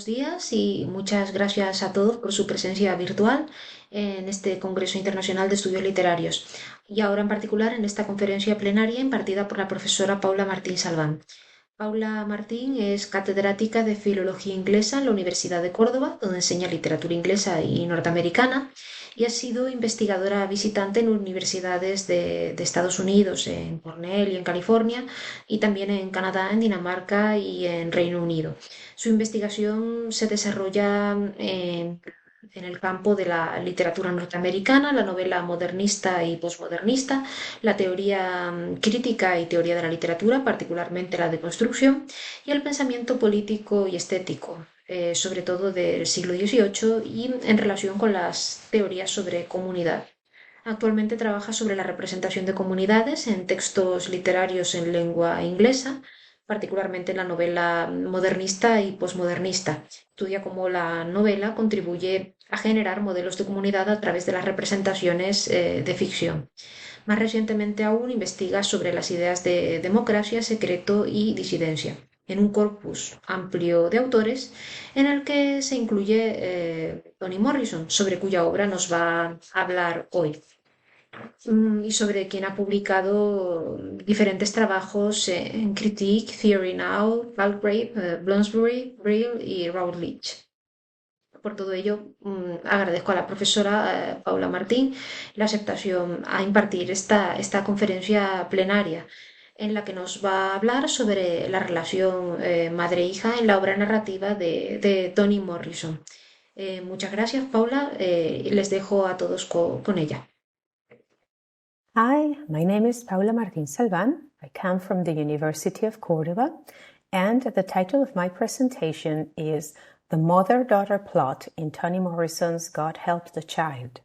Buenos días y muchas gracias a todos por su presencia virtual en este Congreso Internacional de Estudios Literarios y ahora en particular en esta conferencia plenaria impartida por la profesora Paula Martín Salván. Paula Martín es catedrática de Filología Inglesa en la Universidad de Córdoba, donde enseña literatura inglesa y norteamericana, y ha sido investigadora visitante en universidades de Estados Unidos, en Cornell y en California, y también en Canadá, en Dinamarca y en Reino Unido. Su investigación se desarrolla en el campo de la literatura norteamericana, la novela modernista y posmodernista, la teoría crítica y teoría de la literatura, particularmente la deconstrucción, y el pensamiento político y estético, sobre todo del siglo XVIII y en relación con las teorías sobre comunidad. Actualmente trabaja sobre la representación de comunidades en textos literarios en lengua inglesa, particularmente en la novela modernista y posmodernista. Estudia cómo la novela contribuye a generar modelos de comunidad a través de las representaciones de ficción. Más recientemente aún investiga sobre las ideas de democracia, secreto y disidencia, en un corpus amplio de autores en el que se incluye Toni Morrison, sobre cuya obra nos va a hablar hoy, y sobre quien ha publicado diferentes trabajos en Critique, Theory Now, Palgrave, Bloomsbury, Brill y Routledge. Por todo ello, agradezco a la profesora Paula Martín la aceptación a impartir esta conferencia plenaria en la que nos va a hablar sobre la relación madre-hija en la obra narrativa de Toni Morrison. Muchas gracias, Paula. Les dejo a todos con ella. Hi, my name is Paula Martín Salván. I come from the University of Córdoba, and the title of my presentation is The Mother-Daughter Plot in Toni Morrison's God Help the Child.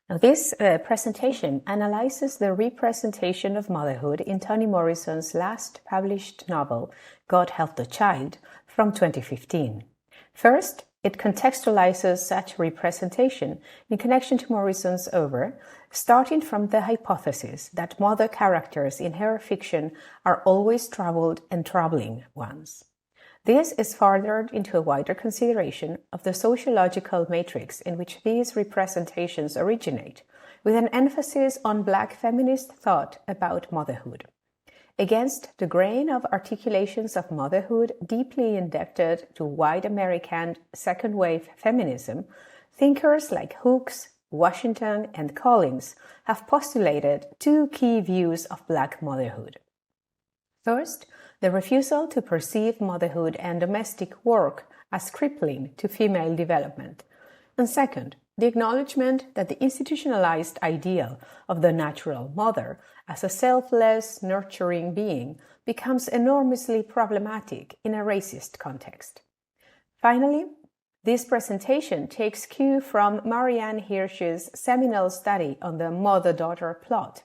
Now, this presentation analyzes the representation of motherhood in Toni Morrison's last published novel, God Help the Child, from 2015. First, it contextualizes such representation in connection to Morrison's oeuvre, starting from the hypothesis that mother characters in her fiction are always troubled and troubling ones. This is furthered into a wider consideration of the sociological matrix in which these representations originate, with an emphasis on Black feminist thought about motherhood. Against the grain of articulations of motherhood deeply indebted to white American second-wave feminism, thinkers like Hooks, Washington, and Collins have postulated two key views of Black motherhood. First, the refusal to perceive motherhood and domestic work as crippling to female development. And second, the acknowledgement that the institutionalized ideal of the natural mother as a selfless, nurturing being becomes enormously problematic in a racist context. Finally, this presentation takes cue from Marianne Hirsch's seminal study on the mother-daughter plot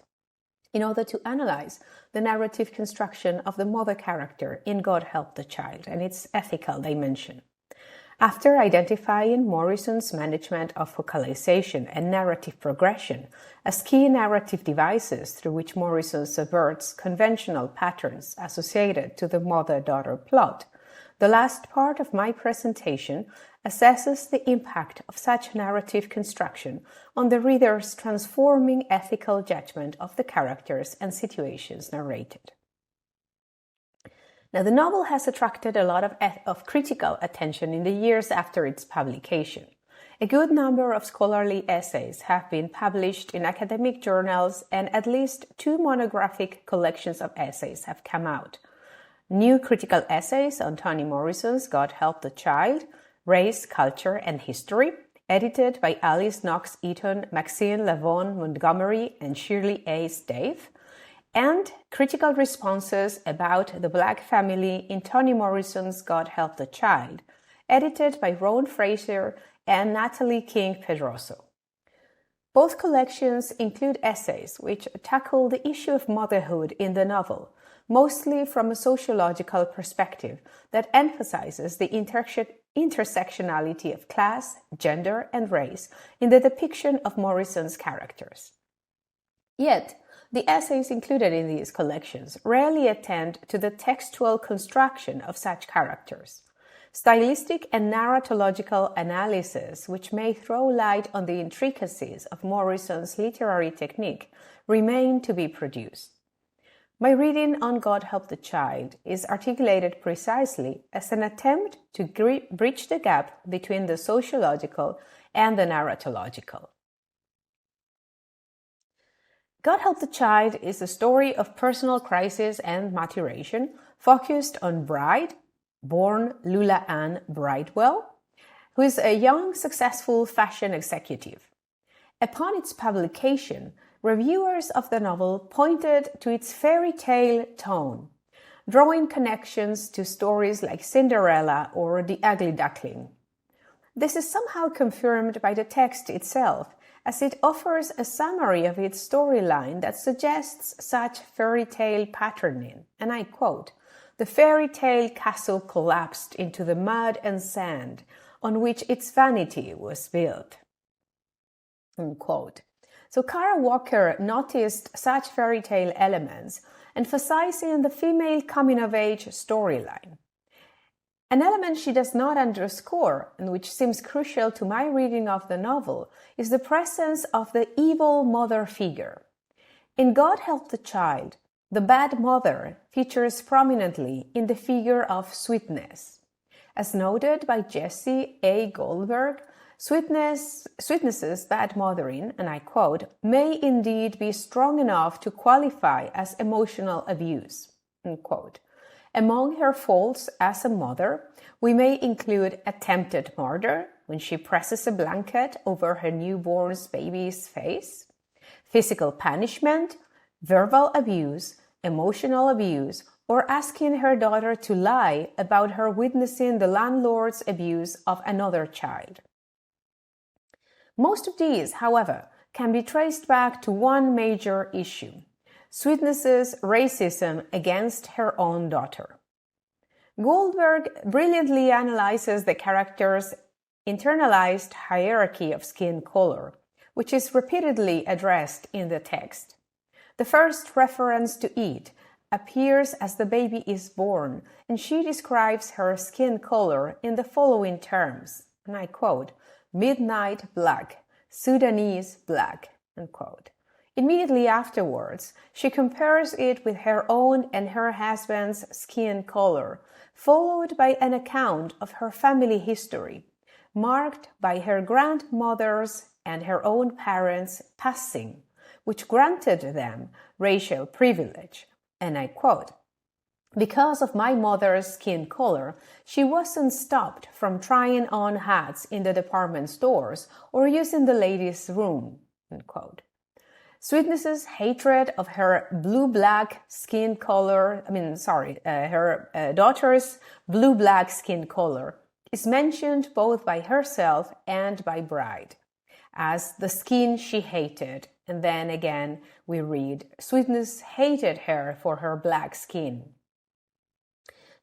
in order to analyze the narrative construction of the mother character in God Help the Child and its ethical dimension. After identifying Morrison's management of focalization and narrative progression as key narrative devices through which Morrison subverts conventional patterns associated to the mother-daughter plot, the last part of my presentation assesses the impact of such narrative construction on the reader's transforming ethical judgment of the characters and situations narrated. Now, the novel has attracted a lot of critical attention in the years after its publication. A good number of scholarly essays have been published in academic journals, and at least two monographic collections of essays have come out. New critical essays on Toni Morrison's God Help the Child, Race, Culture, and History, edited by Alice Knox Eaton, Maxine Lavon Montgomery, and Shirley A. Stave, and critical responses about the Black family in Toni Morrison's God Help the Child, edited by Rowan Fraser and Natalie King Pedroso. Both collections include essays which tackle the issue of motherhood in the novel, mostly from a sociological perspective that emphasizes the intersectionality of class, gender, and race in the depiction of Morrison's characters. Yet, the essays included in these collections rarely attend to the textual construction of such characters. Stylistic and narratological analysis, which may throw light on the intricacies of Morrison's literary technique, remain to be produced. My reading on God Help the Child is articulated precisely as an attempt to bridge the gap between the sociological and the narratological. God Help the Child is a story of personal crisis and maturation focused on Bride, born Lula Ann Bridewell, who is a young, successful fashion executive. Upon its publication, reviewers of the novel pointed to its fairy tale tone, drawing connections to stories like Cinderella or The Ugly Duckling. This is somehow confirmed by the text itself, as it offers a summary of its storyline that suggests such fairy tale patterning, and I quote, "The fairy tale castle collapsed into the mud and sand on which its vanity was built." Unquote. So Kara Walker noticed such fairy tale elements, emphasizing the female coming-of-age storyline. An element she does not underscore, and which seems crucial to my reading of the novel, is the presence of the evil mother figure. In God Help the Child, the bad mother features prominently in the figure of Sweetness. As noted by Jesse A. Goldberg, Sweetness's bad mothering, and I quote, "may indeed be strong enough to qualify as emotional abuse." Unquote. Among her faults as a mother, we may include attempted murder when she presses a blanket over her newborn baby's face, physical punishment, verbal abuse, emotional abuse, or asking her daughter to lie about her witnessing the landlord's abuse of another child. Most of these, however, can be traced back to one major issue: Sweetness's racism against her own daughter. Goldberg brilliantly analyzes the character's internalized hierarchy of skin color, which is repeatedly addressed in the text. The first reference to it appears as the baby is born, and she describes her skin color in the following terms, and I quote, "midnight black, Sudanese black," unquote. Immediately afterwards, she compares it with her own and her husband's skin color, followed by an account of her family history, marked by her grandmother's and her own parents' passing, which granted them racial privilege. And I quote, "Because of my mother's skin color, she wasn't stopped from trying on hats in the department stores or using the ladies' room." Unquote. Sweetness's hatred of her blue-black skin color, her daughter's blue-black skin color is mentioned both by herself and by Bride as the skin she hated, and then again we read, "Sweetness hated her for her black skin."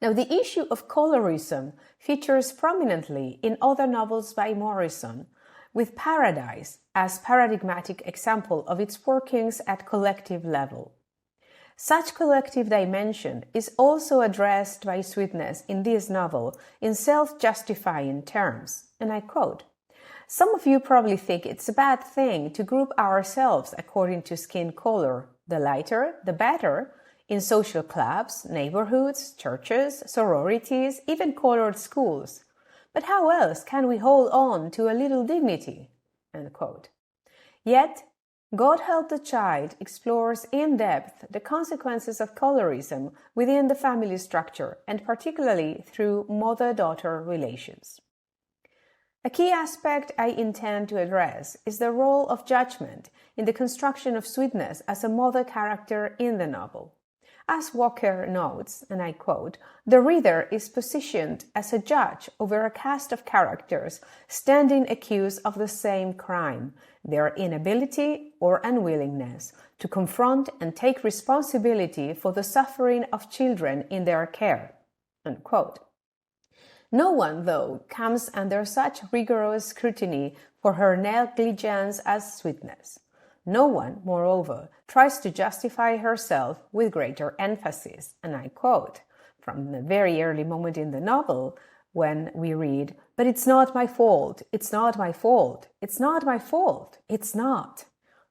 Now, the issue of colorism features prominently in other novels by Morrison, with Paradise as paradigmatic example of its workings at collective level. Such collective dimension is also addressed by Sweetness in this novel in self-justifying terms, and I quote, "Some of you probably think it's a bad thing to group ourselves according to skin color, the lighter, the better, in social clubs, neighborhoods, churches, sororities, even colored schools. But how else can we hold on to a little dignity?" End quote. Yet, God Help the Child explores in depth the consequences of colorism within the family structure, and particularly through mother-daughter relations. A key aspect I intend to address is the role of judgment in the construction of Sweetness as a mother character in the novel. As Walker notes, and I quote, "The reader is positioned as a judge over a cast of characters standing accused of the same crime, their inability or unwillingness to confront and take responsibility for the suffering of children in their care." Unquote. No one, though, comes under such rigorous scrutiny for her negligence as Sweetness. No one, moreover, tries to justify herself with greater emphasis, and I quote, from the very early moment in the novel, when we read, "But it's not my fault, it's not my fault, it's not my fault, it's not,"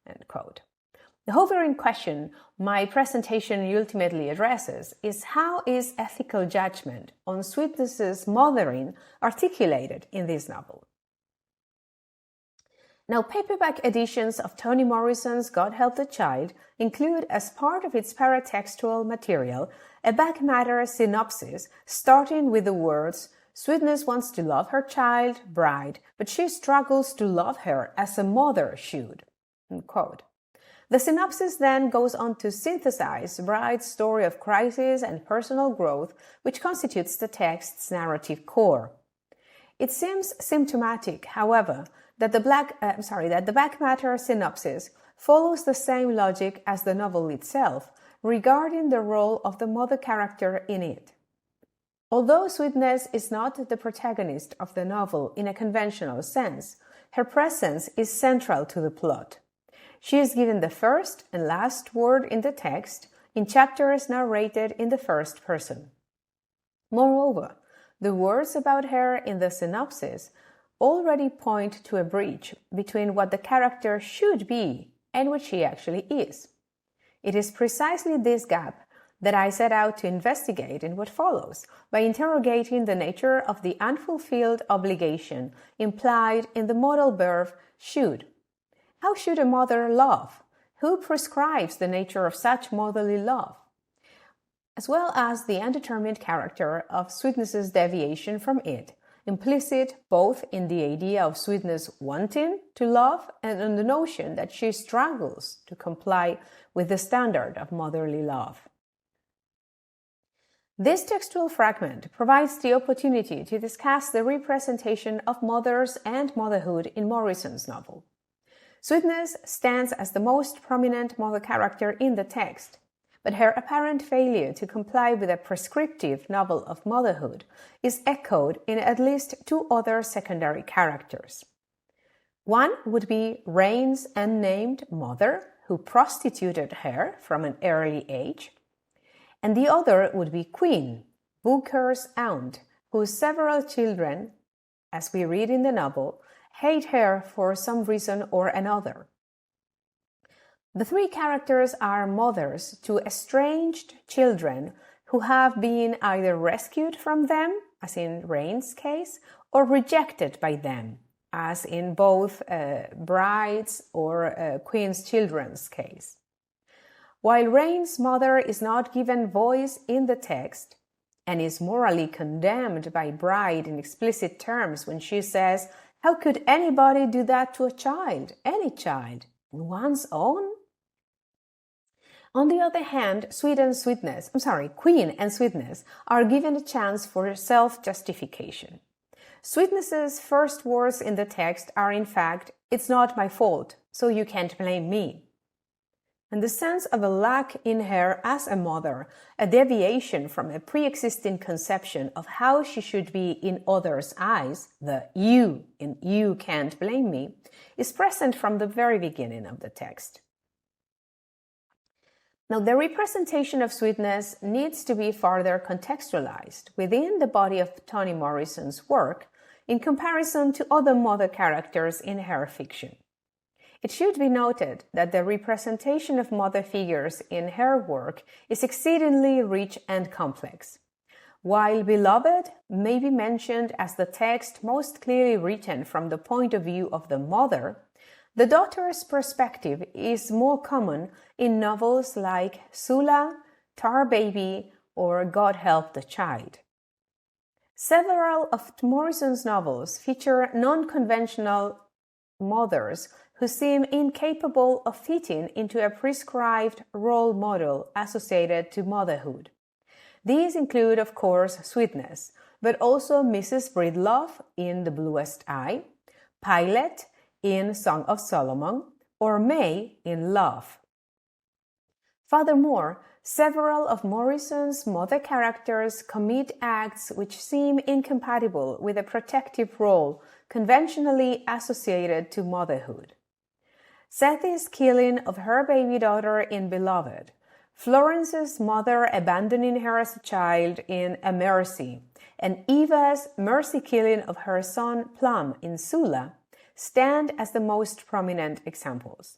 end quote. The hovering question my presentation ultimately addresses is how is ethical judgment on Sweetness's mothering articulated in this novel? Now, paperback editions of Toni Morrison's God Help the Child include, as part of its paratextual material, a back matter synopsis starting with the words, "Sweetness wants to love her child, bride, but she struggles to love her as a mother should." Quote. The synopsis then goes on to synthesize Bride's story of crisis and personal growth, which constitutes the text's narrative core. It seems symptomatic, however, that the back matter synopsis follows the same logic as the novel itself regarding the role of the mother character in it. Although Sweetness is not the protagonist of the novel in a conventional sense, her presence is central to the plot. She is given the first and last word in the text in chapters narrated in the first person. Moreover, the words about her in the synopsis already point to a breach between what the character should be and what she actually is. It is precisely this gap that I set out to investigate in what follows by interrogating the nature of the unfulfilled obligation implied in the modal verb should. How should a mother love? Who prescribes the nature of such motherly love? As well as the undetermined character of Sweetness's deviation from it, implicit both in the idea of Sweetness wanting to love and in the notion that she struggles to comply with the standard of motherly love. This textual fragment provides the opportunity to discuss the representation of mothers and motherhood in Morrison's novel. Sweetness stands as the most prominent mother character in the text, but her apparent failure to comply with a prescriptive novel of motherhood is echoed in at least two other secondary characters. One would be Rain's unnamed mother, who prostituted her from an early age, and the other would be Queen, Booker's aunt, whose several children, as we read in the novel, hate her for some reason or another. The three characters are mothers to estranged children who have been either rescued from them, as in Rain's case, or rejected by them, as in both Bride's or Queen's children's case. While Rain's mother is not given voice in the text and is morally condemned by Bride in explicit terms when she says, "How could anybody do that to a child, any child, and one's own?" On the other hand, Queen and Sweetness are given a chance for self-justification. Sweetness's first words in the text are in fact, "It's not my fault, so you can't blame me." And the sense of a lack in her as a mother, a deviation from a pre-existing conception of how she should be in others' eyes, the "you" in "you can't blame me," is present from the very beginning of the text. Now, the representation of Sweetness needs to be further contextualized within the body of Toni Morrison's work in comparison to other mother characters in her fiction. It should be noted that the representation of mother figures in her work is exceedingly rich and complex. While Beloved may be mentioned as the text most clearly written from the point of view of the mother, the daughter's perspective is more common in novels like Sula, Tar Baby, or God Help the Child. Several of Morrison's novels feature non-conventional mothers who seem incapable of fitting into a prescribed role model associated to motherhood. These include, of course, Sweetness, but also Mrs. Breedlove in The Bluest Eye, Pilate in Song of Solomon, or May in Love. Furthermore, several of Morrison's mother characters commit acts which seem incompatible with a protective role conventionally associated to motherhood. Sethi's killing of her baby daughter in Beloved Florence's mother abandoning her as a child in A Mercy, and Eva's mercy killing of her son Plum in Sula stand as the most prominent examples.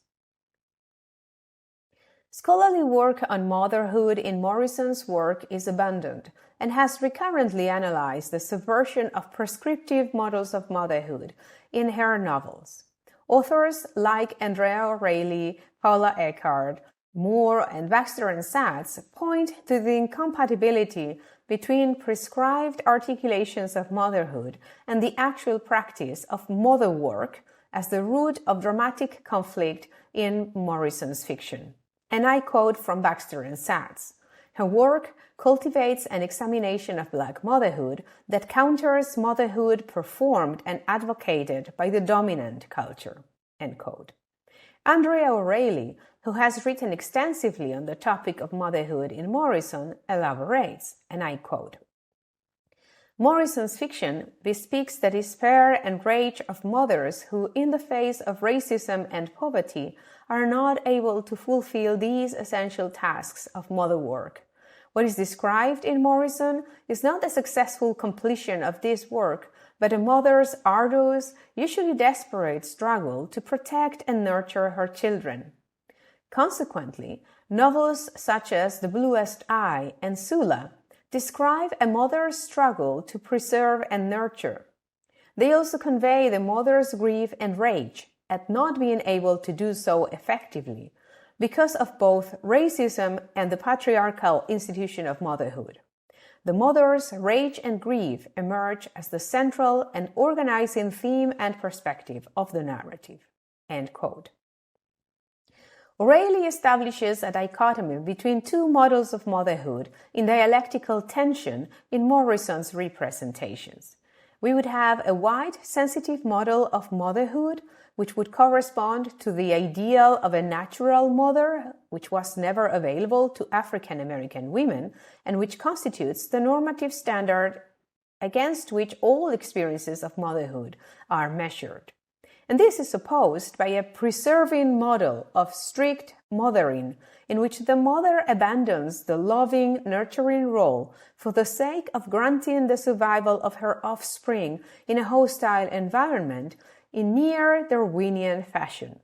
Scholarly work on motherhood in Morrison's work is abundant and has recurrently analyzed the subversion of prescriptive models of motherhood in her novels. Authors like Andrea O'Reilly, Paula Eckhart, Moore, and Baxter and Satz point to the incompatibility between prescribed articulations of motherhood and the actual practice of mother work as the root of dramatic conflict in Morrison's fiction. And I quote from Baxter and Satz, "Her work cultivates an examination of Black motherhood that counters motherhood performed and advocated by the dominant culture." End quote. Andrea O'Reilly, who has written extensively on the topic of motherhood in Morrison, elaborates, and I quote, "Morrison's fiction bespeaks the despair and rage of mothers who, in the face of racism and poverty, are not able to fulfill these essential tasks of mother work. What is described in Morrison is not the successful completion of this work, but a mother's arduous, usually desperate struggle to protect and nurture her children. Consequently, novels such as The Bluest Eye and Sula describe a mother's struggle to preserve and nurture. They also convey the mother's grief and rage at not being able to do so effectively because of both racism and the patriarchal institution of motherhood. The mother's rage and grief emerge as the central and organizing theme and perspective of the narrative." End quote. O'Reilly establishes a dichotomy between two models of motherhood in dialectical tension in Morrison's representations. We would have a white, sensitive model of motherhood, which would correspond to the ideal of a natural mother, which was never available to African American women, and which constitutes the normative standard against which all experiences of motherhood are measured. And this is opposed by a preserving model of strict mothering, in which the mother abandons the loving, nurturing role for the sake of granting the survival of her offspring in a hostile environment in near Darwinian fashion.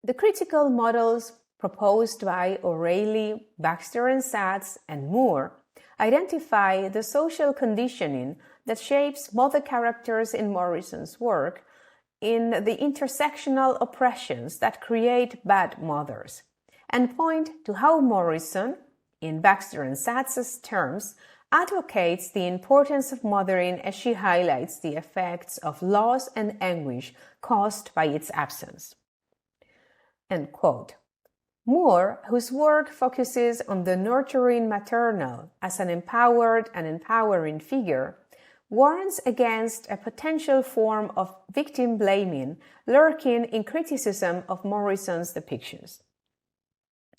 The critical models proposed by O'Reilly, Baxter and Satz, and Moore identify the social conditioning that shapes mother characters in Morrison's work in the intersectional oppressions that create bad mothers, and point to how Morrison, in Baxter and Satz's terms, advocates the importance of mothering as she highlights the effects of loss and anguish caused by its absence. End quote. Moore, whose work focuses on the nurturing maternal as an empowered and empowering figure, warns against a potential form of victim blaming lurking in criticism of Morrison's depictions.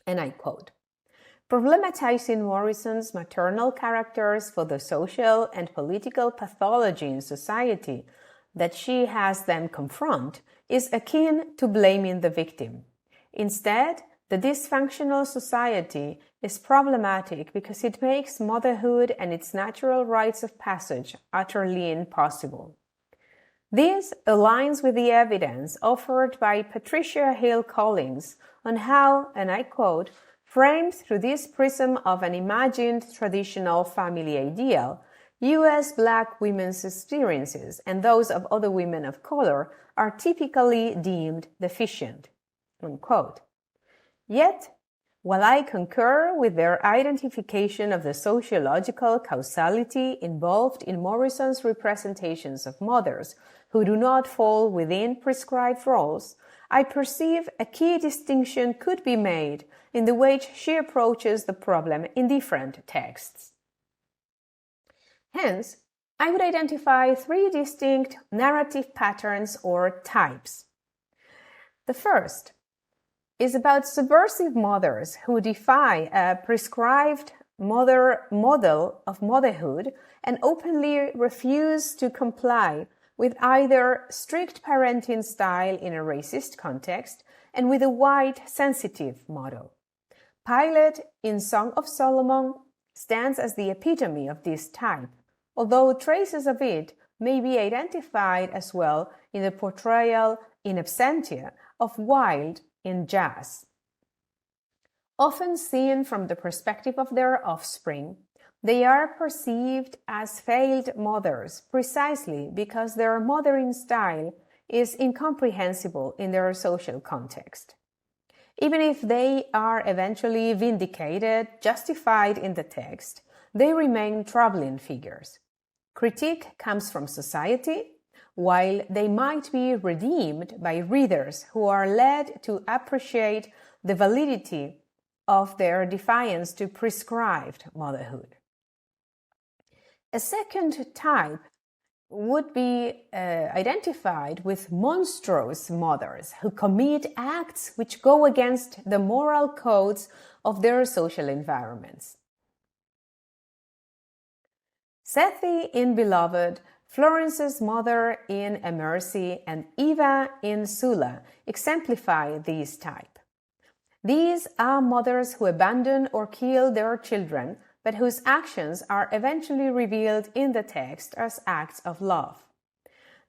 And I quote, "Problematizing Morrison's maternal characters for the social and political pathology in society that she has them confront is akin to blaming the victim. Instead, the dysfunctional society is problematic because it makes motherhood and its natural rites of passage utterly impossible. This aligns with the evidence offered by Patricia Hill Collins on how, and I quote, framed through this prism of an imagined traditional family ideal, U.S. Black women's experiences and those of other women of color are typically deemed deficient." Unquote. Yet, while I concur with their identification of the sociological causality involved in Morrison's representations of mothers who do not fall within prescribed roles, I perceive a key distinction could be made in the way she approaches the problem in different texts. Hence, I would identify three distinct narrative patterns or types. The first is about subversive mothers who defy a prescribed model of motherhood and openly refuse to comply with either strict parenting style in a racist context and with a white, sensitive model. Pilate in Song of Solomon stands as the epitome of this type, although traces of it may be identified as well in the portrayal in absentia of Wilde in Jazz. Often seen from the perspective of their offspring, they are perceived as failed mothers precisely because their mothering style is incomprehensible in their social context. Even if they are eventually vindicated, justified in the text, they remain troubling figures. Critique comes from society, while they might be redeemed by readers who are led to appreciate the validity of their defiance to prescribed motherhood. A second type would be identified with monstrous mothers who commit acts which go against the moral codes of their social environments. Sethi in Beloved, Florence's mother in A Mercy, and Eva in Sula exemplify this type. These are mothers who abandon or kill their children, but whose actions are eventually revealed in the text as acts of love.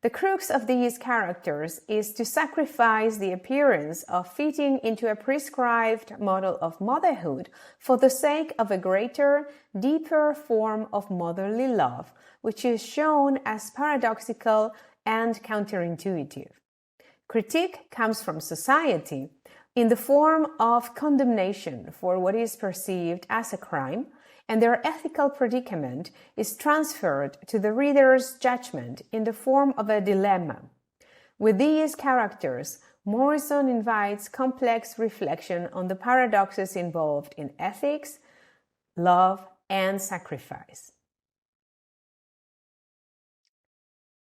The crux of these characters is to sacrifice the appearance of fitting into a prescribed model of motherhood for the sake of a greater, deeper form of motherly love, which is shown as paradoxical and counterintuitive. Critique comes from society in the form of condemnation for what is perceived as a crime, and their ethical predicament is transferred to the reader's judgment in the form of a dilemma. With these characters, Morrison invites complex reflection on the paradoxes involved in ethics, love, and sacrifice.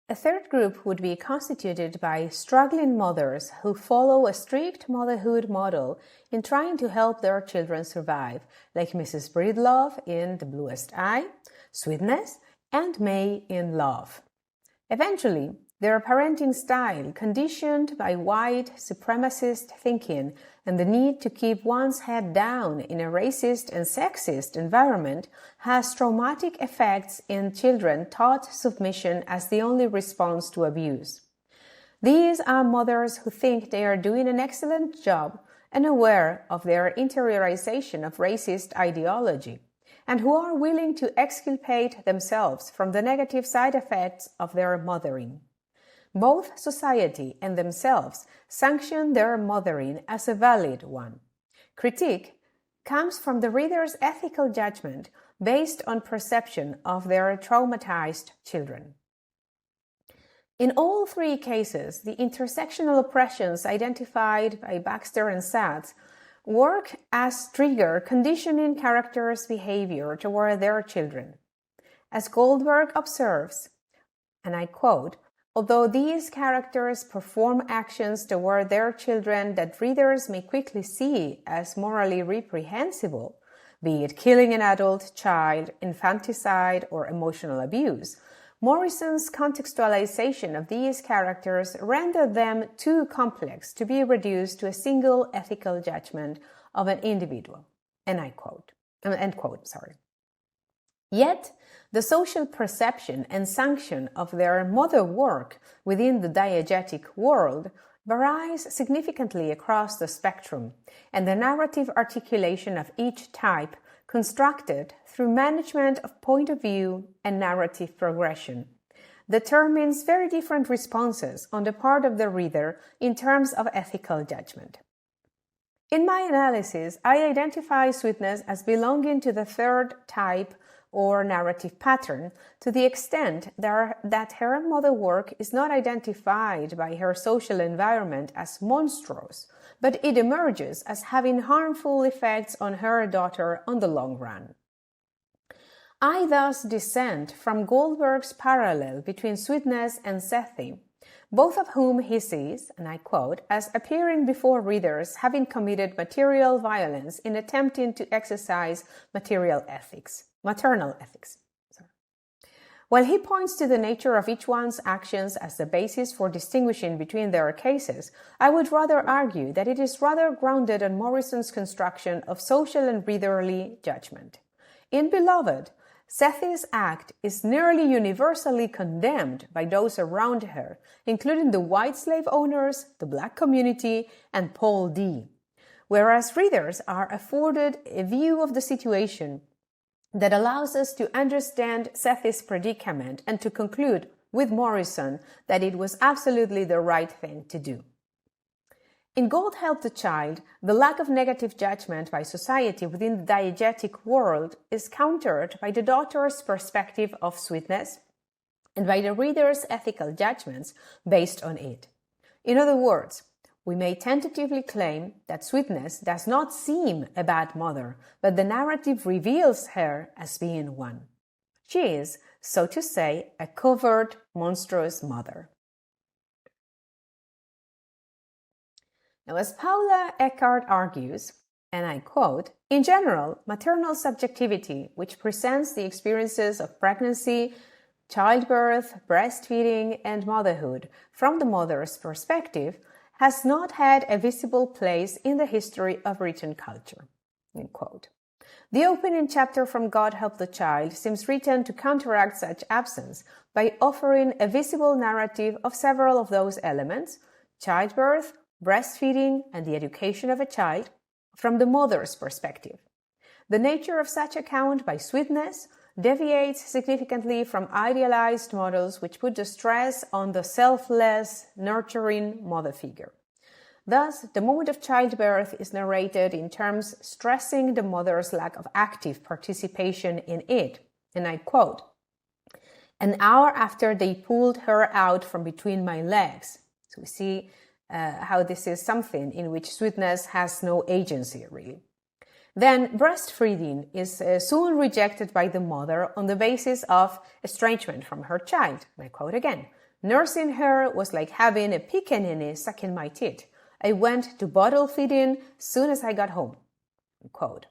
A third group would be constituted by struggling mothers who follow a strict motherhood model in trying to help their children survive, like Mrs. Breedlove in The Bluest Eye, Sweetness, and May in Love. Eventually, their parenting style, conditioned by white supremacist thinking and the need to keep one's head down in a racist and sexist environment, has traumatic effects in children taught submission as the only response to abuse. These are mothers who think they are doing an excellent job and aware of their interiorization of racist ideology, and who are willing to exculpate themselves from the negative side effects of their mothering. Both society and themselves sanction their mothering as a valid one. Critique comes from the reader's ethical judgment based on perception of their traumatized children. In all three cases, the intersectional oppressions identified by Baxter and Satz work as trigger conditioning characters' behavior toward their children. As Goldberg observes, and I quote, "Although these characters perform actions toward their children that readers may quickly see as morally reprehensible, be it killing an adult child, infanticide, or emotional abuse, Morrison's contextualization of these characters rendered them too complex to be reduced to a single ethical judgment of an individual." And I quote, end quote, sorry. Yet, the social perception and sanction of their mother work within the diegetic world varies significantly across the spectrum, and the narrative articulation of each type, constructed through management of point of view and narrative progression, determines very different responses on the part of the reader in terms of ethical judgment. In my analysis, I identify Sweetness as belonging to the third type or narrative pattern, to the extent that her mother work is not identified by her social environment as monstrous, but it emerges as having harmful effects on her daughter on the long run. I thus dissent from Goldberg's parallel between Sweetness and Sethi, both of whom he sees, and I quote, as appearing before readers having committed material violence in attempting to exercise maternal ethics. While he points to the nature of each one's actions as the basis for distinguishing between their cases, I would rather argue that it is rather grounded on Morrison's construction of social and readerly judgment. In Beloved, Sethi's act is nearly universally condemned by those around her, including the white slave owners, the black community, and Paul D., whereas readers are afforded a view of the situation that allows us to understand Sethi's predicament and to conclude with Morrison that it was absolutely the right thing to do. In God Help the Child, the lack of negative judgment by society within the diegetic world is countered by the daughter's perspective of sweetness and by the reader's ethical judgments based on it. In other words, we may tentatively claim that sweetness does not seem a bad mother, but the narrative reveals her as being one. She is, so to say, a covert, monstrous mother. Now, as Paula Eckhart argues, and I quote, in general, maternal subjectivity, which presents the experiences of pregnancy, childbirth, breastfeeding, and motherhood from the mother's perspective, has not had a visible place in the history of written culture. End quote. The opening chapter from God Help the Child seems written to counteract such absence by offering a visible narrative of several of those elements, childbirth, breastfeeding, and the education of a child, from the mother's perspective. The nature of such account by sweetness deviates significantly from idealized models which put the stress on the selfless, nurturing mother figure. Thus, the moment of childbirth is narrated in terms stressing the mother's lack of active participation in it, and I quote, "An hour after they pulled her out from between my legs." So we see how this is something in which sweetness has no agency, really. Then breastfeeding is soon rejected by the mother on the basis of estrangement from her child. And I quote again, "Nursing her was like having a pickaninny sucking my teat. I went to bottle feeding soon as I got home." Quote.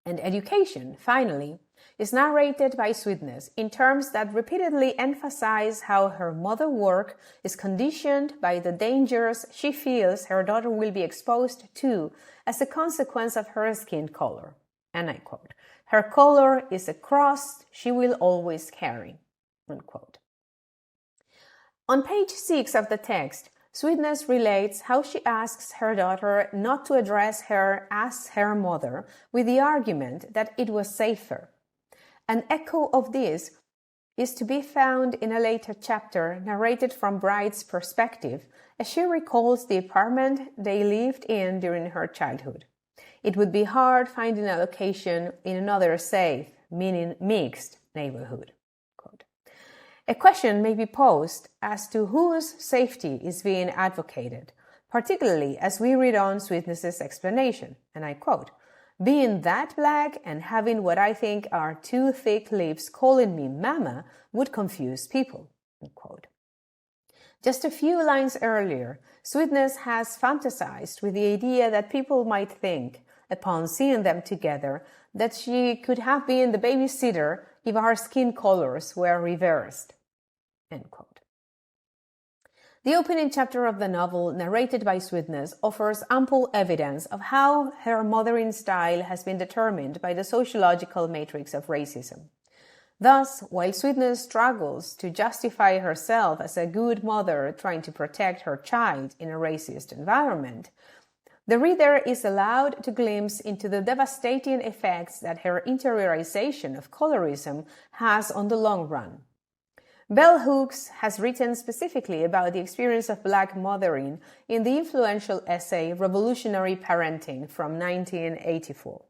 And education, finally, is narrated by sweetness in terms that repeatedly emphasize how her mother work is conditioned by the dangers she feels her daughter will be exposed to as a consequence of her skin color. And I quote, "Her color is a cross she will always carry." Unquote. On page 6 of the text, Sweetness relates how she asks her daughter not to address her as her mother with the argument that it was safer. An echo of this is to be found in a later chapter narrated from Bride's perspective as she recalls the apartment they lived in during her childhood. It would be hard finding a location in another safe, meaning mixed, neighborhood. Quote. A question may be posed as to whose safety is being advocated, particularly as we read on Sweetness's explanation, and I quote, "Being that black and having what I think are two thick lips calling me mama would confuse people." Unquote. Just a few lines earlier, Sweetness has fantasized with the idea that people might think, upon seeing them together, that she could have been the babysitter if our skin colors were reversed. End quote. The opening chapter of the novel, narrated by Sweetness, offers ample evidence of how her mothering style has been determined by the sociological matrix of racism. Thus, while Sweetness struggles to justify herself as a good mother trying to protect her child in a racist environment, the reader is allowed to glimpse into the devastating effects that her interiorization of colorism has on the long run. Bell Hooks has written specifically about the experience of Black mothering in the influential essay Revolutionary Parenting from 1984.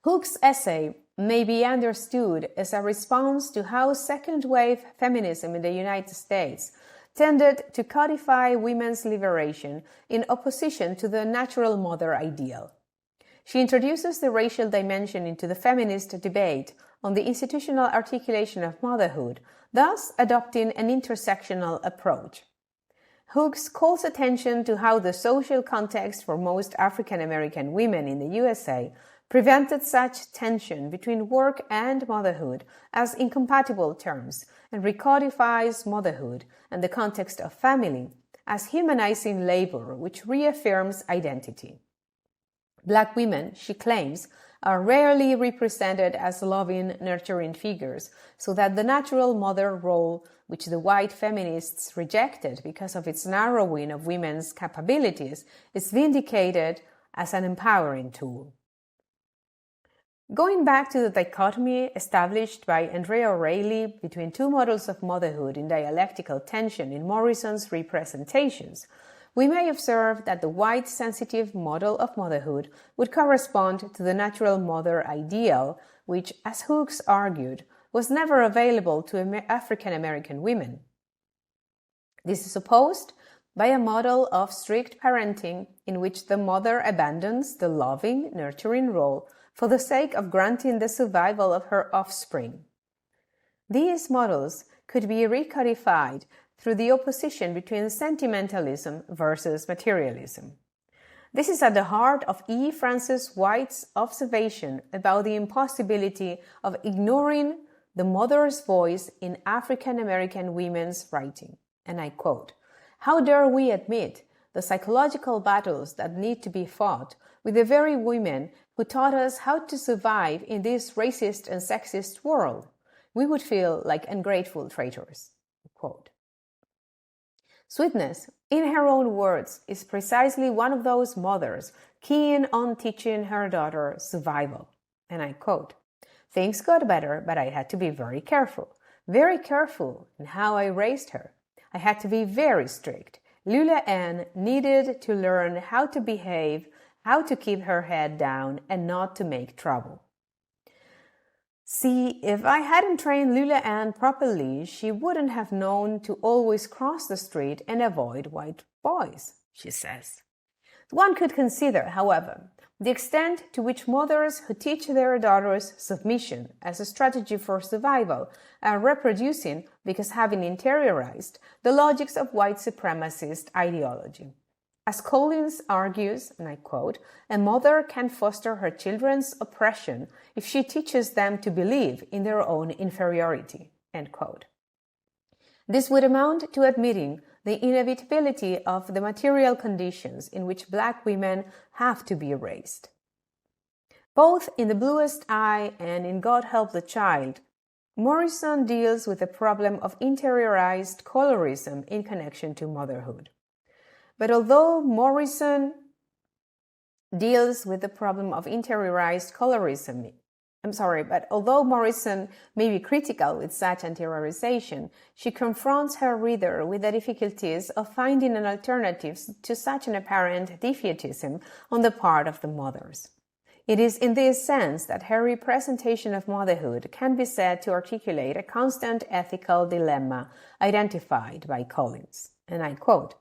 Hooks' essay may be understood as a response to how second-wave feminism in the United States tended to codify women's liberation in opposition to the natural mother ideal. She introduces the racial dimension into the feminist debate on the institutional articulation of motherhood, thus adopting an intersectional approach. Hooks calls attention to how the social context for most African American women in the USA prevented such tension between work and motherhood as incompatible terms, and recodifies motherhood and the context of family as humanizing labor which reaffirms identity. Black women, she claims, are rarely represented as loving, nurturing figures, so that the natural mother role, which the white feminists rejected because of its narrowing of women's capabilities, is vindicated as an empowering tool. Going back to the dichotomy established by Andrea O'Reilly between two models of motherhood in dialectical tension in Morrison's representations, we may observe that the white sensitive model of motherhood would correspond to the natural mother ideal, which, as Hooks argued, was never available to African American women. This is opposed by a model of strict parenting in which the mother abandons the loving, nurturing role for the sake of granting the survival of her offspring. These models could be recodified through the opposition between sentimentalism versus materialism. This is at the heart of E. Francis White's observation about the impossibility of ignoring the mother's voice in African American women's writing. And I quote, "How dare we admit the psychological battles that need to be fought with the very women who taught us how to survive in this racist and sexist world? We would feel like ungrateful traitors." Quote. Sweetness, in her own words, is precisely one of those mothers keen on teaching her daughter survival. And I quote, "Things got better, but I had to be very careful in how I raised her. I had to be very strict. Lula Ann needed to learn how to behave, how to keep her head down, and not to make trouble. See, if I hadn't trained Lula Ann properly, she wouldn't have known to always cross the street and avoid white boys," she says. One could consider, however, the extent to which mothers who teach their daughters submission as a strategy for survival are reproducing, because having interiorized, the logics of white supremacist ideology. As Collins argues, and I quote, "A mother can foster her children's oppression if she teaches them to believe in their own inferiority." End quote. This would amount to admitting the inevitability of the material conditions in which Black women have to be raised. Both in The Bluest Eye and in God Help the Child, Morrison deals with the problem of interiorized colorism in connection to motherhood. But although Morrison deals with the problem of interiorized colorism, although Morrison may be critical with such interiorization, she confronts her reader with the difficulties of finding an alternative to such an apparent defeatism on the part of the mothers. It is in this sense that her representation of motherhood can be said to articulate a constant ethical dilemma identified by Collins. And I quote,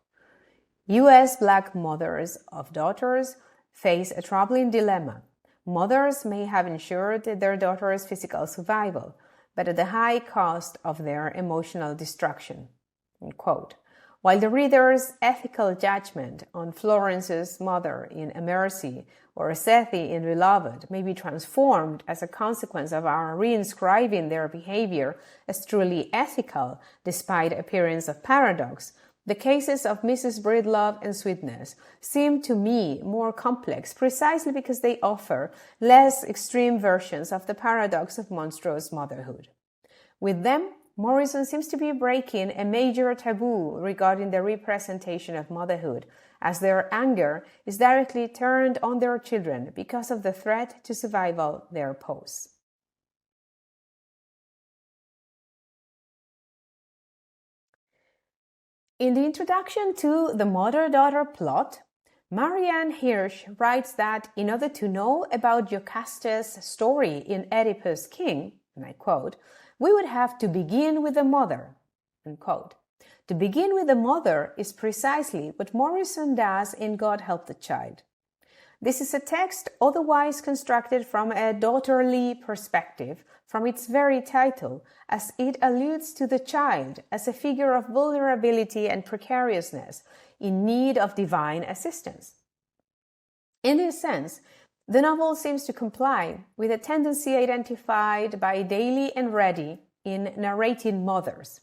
"U.S. Black mothers of daughters face a troubling dilemma. Mothers may have ensured their daughters' physical survival, but at the high cost of their emotional destruction." End quote. While the reader's ethical judgment on Florence's mother in A Mercy or Sethi in Beloved may be transformed as a consequence of our reinscribing their behavior as truly ethical despite appearance of paradox, the cases of Mrs. Breedlove and Sweetness seem to me more complex precisely because they offer less extreme versions of the paradox of monstrous motherhood. With them, Morrison seems to be breaking a major taboo regarding the representation of motherhood, as their anger is directly turned on their children because of the threat to survival they pose. In the introduction to the mother-daughter plot, Marianne Hirsch writes that in order to know about Jocasta's story in Oedipus King, and I quote, "we would have to begin with the mother." End quote. To begin with the mother is precisely what Morrison does in God Help the Child. This is a text otherwise constructed from a daughterly perspective from its very title, as it alludes to the child as a figure of vulnerability and precariousness in need of divine assistance. In this sense, The novel seems to comply with a tendency identified by Daly and Reddy in narrating mothers,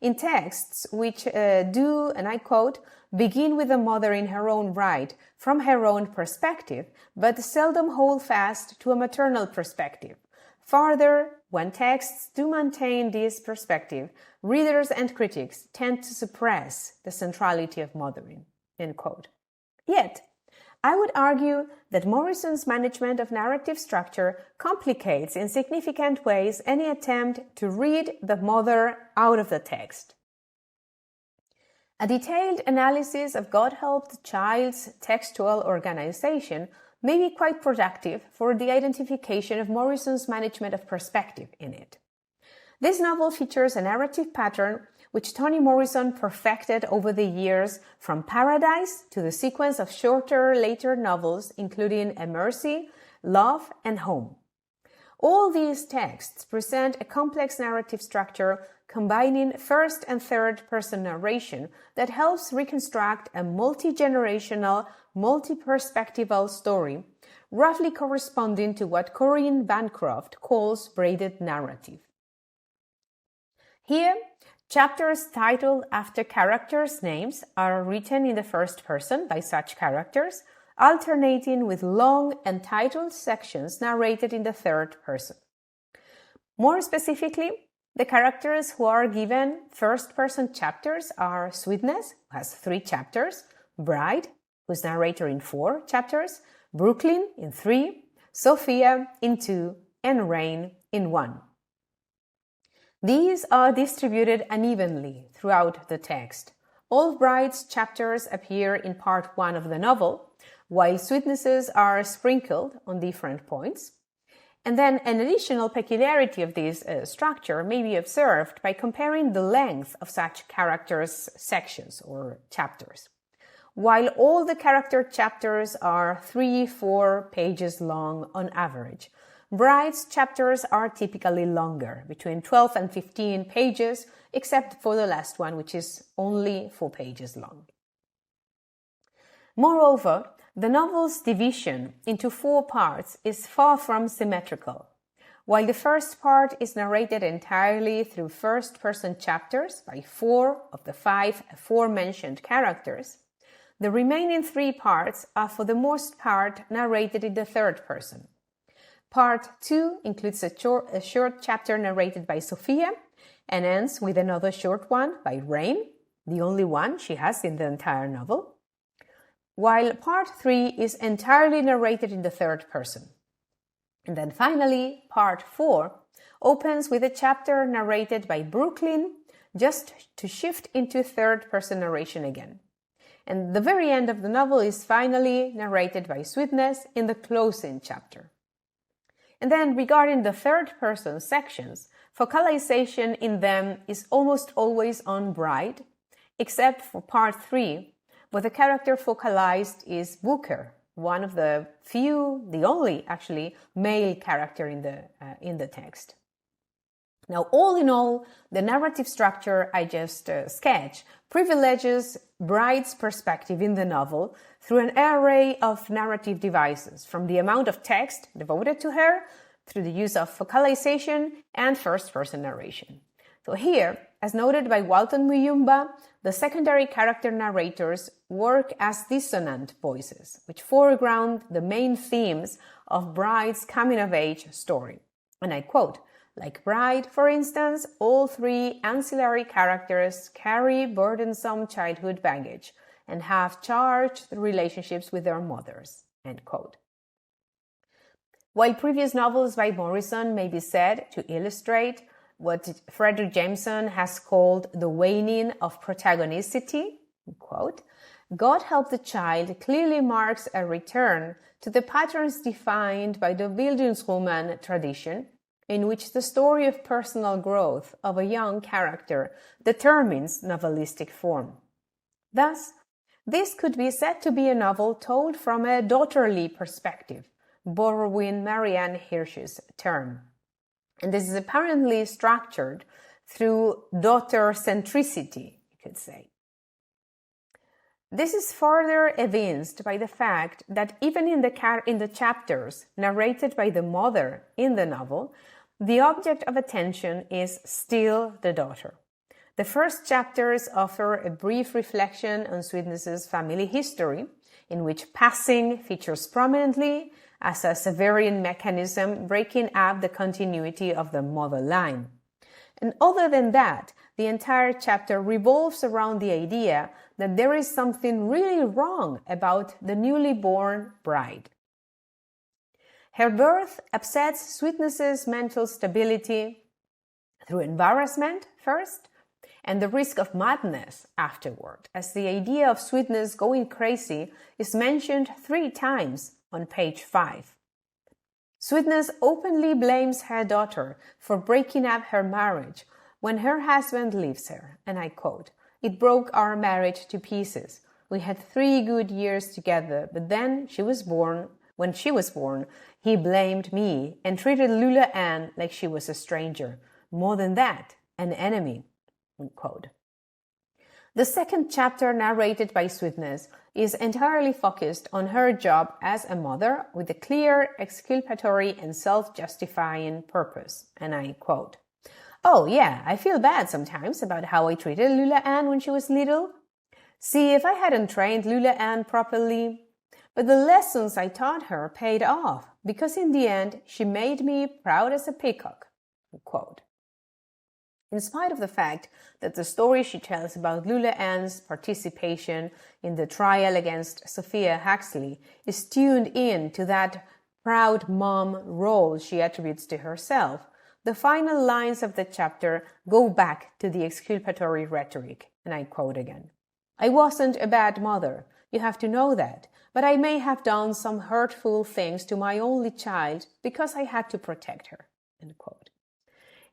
in texts which do, and I quote, begin with the mother in her own right, from her own perspective, but seldom hold fast to a maternal perspective. Further, when texts do maintain this perspective, readers and critics tend to suppress the centrality of mothering, end quote. Yet, I would argue that Morrison's management of narrative structure complicates in significant ways any attempt to read the mother out of the text. A detailed analysis of God Help the Child's textual organization may be quite productive for the identification of Morrison's management of perspective in it. This novel features a narrative pattern which Toni Morrison perfected over the years, from Paradise to the sequence of shorter later novels including A Mercy, Love, and Home. All these texts present a complex narrative structure combining first and third person narration that helps reconstruct a multi-generational, multi-perspectival story, roughly corresponding to what Corinne Bancroft calls braided narrative. Here, chapters titled after characters' names are written in the first person by such characters, alternating with long and titled sections narrated in the third person. More specifically, the characters who are given first-person chapters are Sweetness, who has 3 chapters, Bride, who's narrator in 4 chapters, Brooklyn in 3, Sophia in 2, and Rain in 1. These are distributed unevenly throughout the text. All Bride's chapters appear in part 1 of the novel, while Sweetnesses are sprinkled on different points. And then an additional peculiarity of this structure may be observed by comparing the length of such characters' sections or chapters. While all the character chapters are 3-4 pages long on average, Bride's chapters are typically longer, between 12 and 15 pages, except for the last one, which is only 4 pages long. Moreover, the novel's division into 4 parts is far from symmetrical. While the first part is narrated entirely through first-person chapters by 4 of the 5 aforementioned characters, the remaining 3 parts are for the most part narrated in the third person. Part 2 includes a short chapter narrated by Sophia and ends with another short one by Rain, the only one she has in the entire novel, while Part 3 is entirely narrated in the third person. And then finally, Part 4 opens with a chapter narrated by Brooklyn, just to shift into third-person narration again. And the very end of the novel is finally narrated by Sweetness in the closing chapter. And then regarding the third-person sections, focalization in them is almost always on Bride, except for Part 3, where the character focalized is Booker, one of the few, the only actually, male character in the text. Now, all in all, the narrative structure I just sketched privileges Bride's perspective in the novel through an array of narrative devices, from the amount of text devoted to her, through the use of focalization and first-person narration. So here, as noted by Walton Muyumba, the secondary character narrators work as dissonant voices, which foreground the main themes of Bride's coming-of-age story. And I quote, "Like Bride, for instance, all 3 ancillary characters carry burdensome childhood baggage and have charged relationships with their mothers." End quote. While previous novels by Morrison may be said to illustrate what Frederick Jameson has called the waning of protagonicity, quote, God Help the Child clearly marks a return to the patterns defined by the Bildungsroman tradition, in which the story of personal growth of a young character determines novelistic form. Thus, this could be said to be a novel told from a daughterly perspective, borrowing Marianne Hirsch's term. And this is apparently structured through daughter centricity, you could say. This is further evinced by the fact that even in the chapters narrated by the mother in the novel, the object of attention is still the daughter. The first chapters offer a brief reflection on Sweetness's family history, in which passing features prominently as a Severian mechanism breaking up the continuity of the mother line. And other than that, the entire chapter revolves around the idea that there is something really wrong about the newly born bride. Her birth upsets Sweetness's mental stability through embarrassment first, and the risk of madness afterward, as the idea of Sweetness going crazy is mentioned 3 times on page 5. Sweetness openly blames her daughter for breaking up her marriage when her husband leaves her, and I quote, "It broke our marriage to pieces. We had 3 good years together, but then when she was born, he blamed me and treated Lula Ann like she was a stranger. More than that, an enemy." Unquote. The second chapter narrated by Sweetness is entirely focused on her job as a mother with a clear exculpatory and self-justifying purpose, and I quote, "Oh yeah, I feel bad sometimes about how I treated Lula Ann when she was little. See, if I hadn't trained Lula Ann properly, but the lessons I taught her paid off because in the end she made me proud as a peacock." Unquote. In spite of the fact that the story she tells about Lula Ann's participation in the trial against Sophia Huxley is tuned in to that proud mom role she attributes to herself, the final lines of the chapter go back to the exculpatory rhetoric, and I quote again, "I wasn't a bad mother, you have to know that, but I may have done some hurtful things to my only child because I had to protect her." End quote.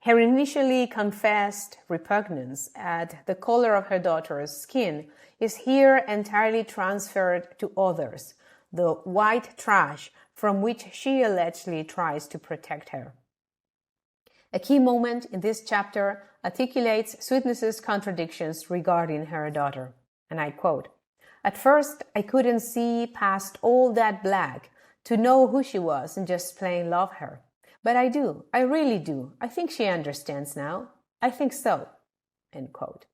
Her initially confessed repugnance at the color of her daughter's skin is here entirely transferred to others, the white trash from which she allegedly tries to protect her. A key moment in this chapter articulates Sweetness's contradictions regarding her daughter, and I quote, "At first, I couldn't see past all that black to know who she was and just plain love her. But I do. I really do. I think she understands now. I think so." End quote.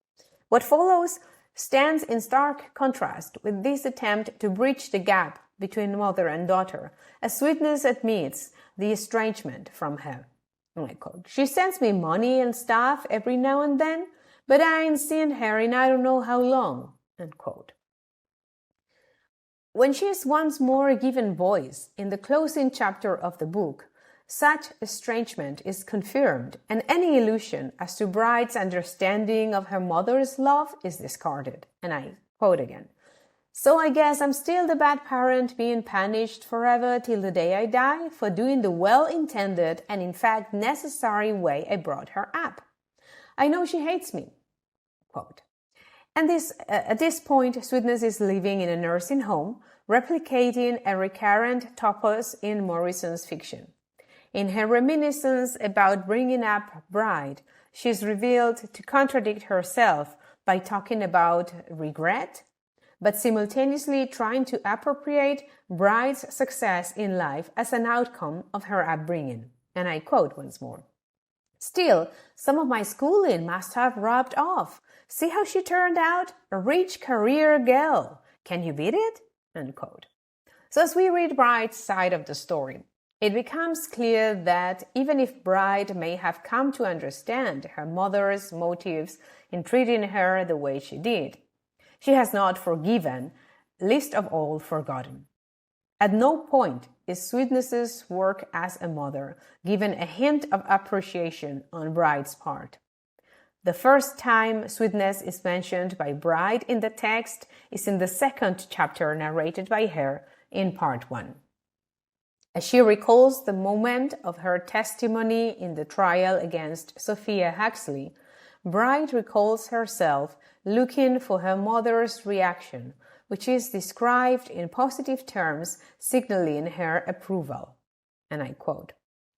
What follows stands in stark contrast with this attempt to bridge the gap between mother and daughter, as Sweetness admits the estrangement from her. And I quote, "She sends me money and stuff every now and then, but I ain't seen her in I don't know how long." End quote. When she is once more given voice in the closing chapter of the book, such estrangement is confirmed, and any illusion as to Bride's understanding of her mother's love is discarded. And I quote again, "So I guess I'm still the bad parent being punished forever till the day I die for doing the well-intended and in fact necessary way I brought her up. I know she hates me." Quote. And at this point, Sweetness is living in a nursing home, replicating a recurrent topos in Morrison's fiction. In her reminiscence about bringing up Bride, she is revealed to contradict herself by talking about regret, but simultaneously trying to appropriate Bride's success in life as an outcome of her upbringing. And I quote once more, "Still, some of my schooling must have rubbed off. See how she turned out? A rich career girl. Can you beat it?" End quote. So as we read Bride's side of the story, it becomes clear that even if Bride may have come to understand her mother's motives in treating her the way she did, she has not forgiven, least of all forgotten. At no point is Sweetness's work as a mother given a hint of appreciation on Bride's part. The first time Sweetness is mentioned by Bride in the text is in the second chapter narrated by her in part 1. As she recalls the moment of her testimony in the trial against Sophia Huxley, Bride recalls herself looking for her mother's reaction, which is described in positive terms, signaling her approval. And I quote,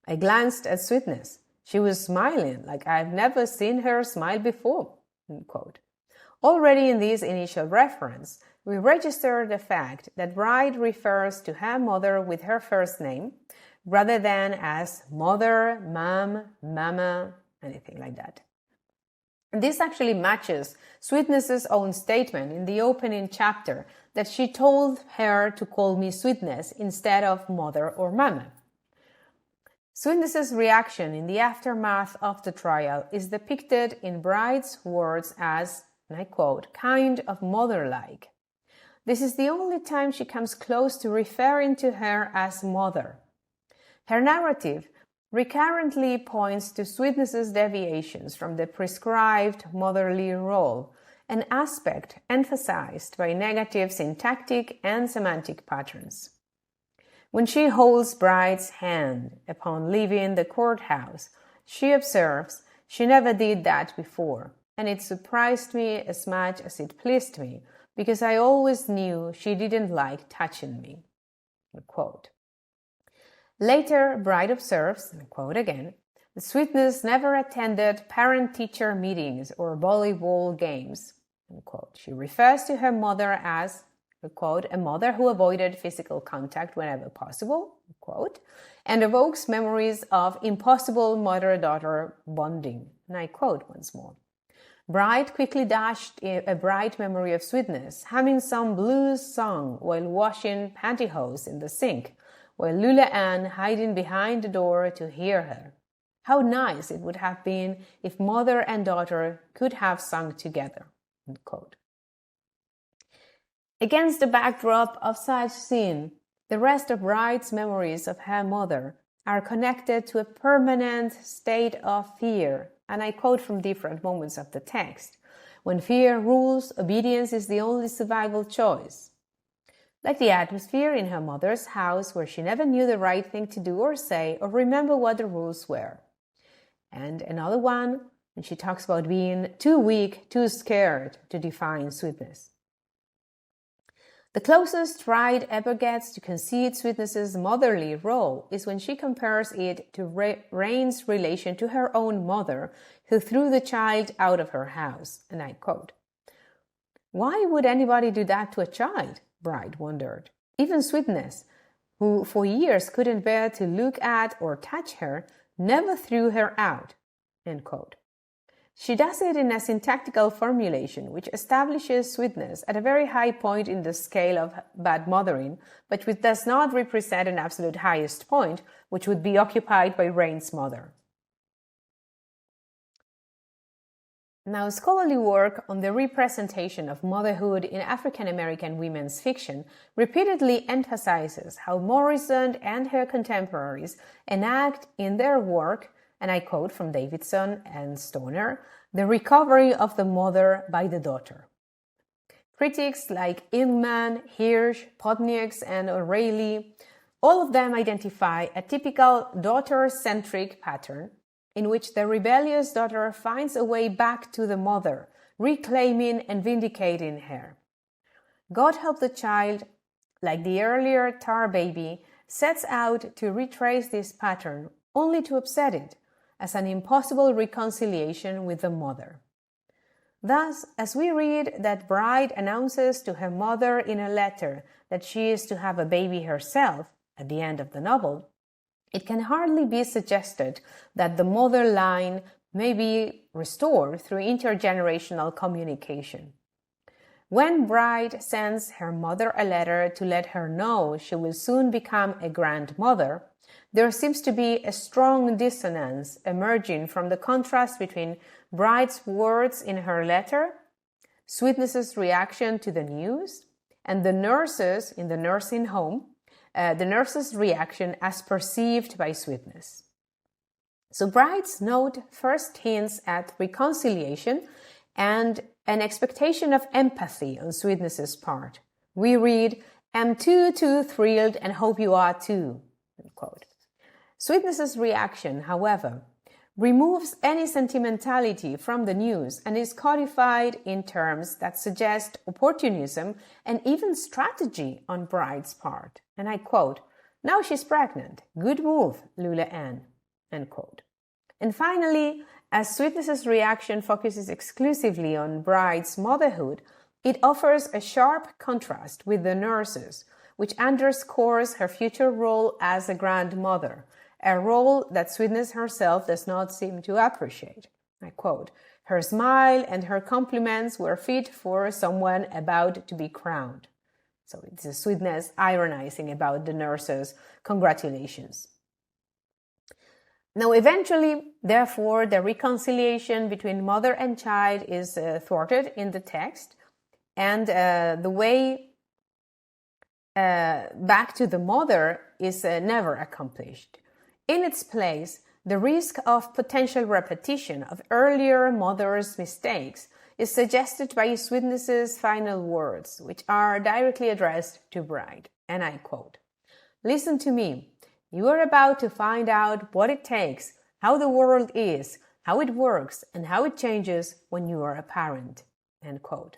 "I glanced at Sweetness. She was smiling like I've never seen her smile before." End quote. Already in this initial reference, we register the fact that bride refers to her mother with her first name, rather than as mother, mom, mama, anything like that. And this actually matches Sweetness's own statement in the opening chapter that she told her to call me Sweetness instead of mother or mama. Sweetness's reaction in the aftermath of the trial is depicted in Bride's words as, and I quote, kind of mother-like. This is the only time she comes close to referring to her as mother. Her narrative recurrently points to Sweetness's deviations from the prescribed motherly role, an aspect emphasized by negative syntactic and semantic patterns. When she holds Bride's hand upon leaving the courthouse, she observes, "She never did that before, and it surprised me as much as it pleased me, because I always knew she didn't like touching me." Quote. Later, Bride observes, and I quote again, that Sweetness never attended parent-teacher meetings or volleyball games. Unquote. She refers to her mother as, quote, a mother who avoided physical contact whenever possible, quote, and evokes memories of impossible mother-daughter bonding. And I quote once more. Bride quickly dashed a bright memory of Sweetness, humming some blues song while washing pantyhose in the sink, while Lula Ann hiding behind the door to hear her. How nice it would have been if mother and daughter could have sung together. Unquote. Against the backdrop of such scene, the rest of Bride's memories of her mother are connected to a permanent state of fear, and I quote from different moments of the text. When fear rules, obedience is the only survival choice. Like the atmosphere in her mother's house, where she never knew the right thing to do or say or remember what the rules were. And another one, when she talks about being too weak, too scared to define Sweetness. The closest Bride ever gets to concede Sweetness's motherly role is when she compares it to Rain's relation to her own mother, who threw the child out of her house. And I quote, "Why would anybody do that to a child?" Bride wondered. Even Sweetness, who for years couldn't bear to look at or touch her, never threw her out. End quote. She does it in a syntactical formulation which establishes Sweetness at a very high point in the scale of bad mothering, but which does not represent an absolute highest point, which would be occupied by Rain's mother. Now, scholarly work on the representation of motherhood in African American women's fiction repeatedly emphasizes how Morrison and her contemporaries enact in their work, and I quote from Davidson and Stoner, the recovery of the mother by the daughter. Critics like Inman, Hirsch, Podnieks, and O'Reilly, all of them identify a typical daughter-centric pattern in which the rebellious daughter finds a way back to the mother, reclaiming and vindicating her. God Help the Child, like the earlier Tar Baby, sets out to retrace this pattern only to upset it as an impossible reconciliation with the mother. Thus, as we read that Bride announces to her mother in a letter that she is to have a baby herself at the end of the novel, it can hardly be suggested that the mother line may be restored through intergenerational communication. When Bride sends her mother a letter to let her know she will soon become a grandmother, there seems to be a strong dissonance emerging from the contrast between Bride's words in her letter, Sweetness's reaction to the news, and the nurses in the nursing home, the nurse's reaction as perceived by Sweetness. So Bride's note first hints at reconciliation and an expectation of empathy on Sweetness's part. We read, "Am too thrilled and hope you are too." Unquote. Sweetness's reaction, however, removes any sentimentality from the news and is codified in terms that suggest opportunism and even strategy on Bride's part. And I quote, "Now she's pregnant. Good move, Lula Ann." End quote. And finally, As Sweetness's reaction focuses exclusively on Bride's motherhood, it offers a sharp contrast with the nurse's, which underscores her future role as a grandmother, a role that Sweetness herself does not seem to appreciate. I quote, "Her smile and her compliments were fit for someone about to be crowned." So it's a Sweetness ironizing about the nurse's congratulations. Now, eventually, therefore, the reconciliation between mother and child is thwarted in the text, and the way back to the mother is never accomplished. In its place, the risk of potential repetition of earlier mother's mistakes is suggested by Sweetness's final words, which are directly addressed to Bride, and I quote, "Listen to me. You are about to find out what it takes, how the world is, how it works, and how it changes when you are a parent." End quote.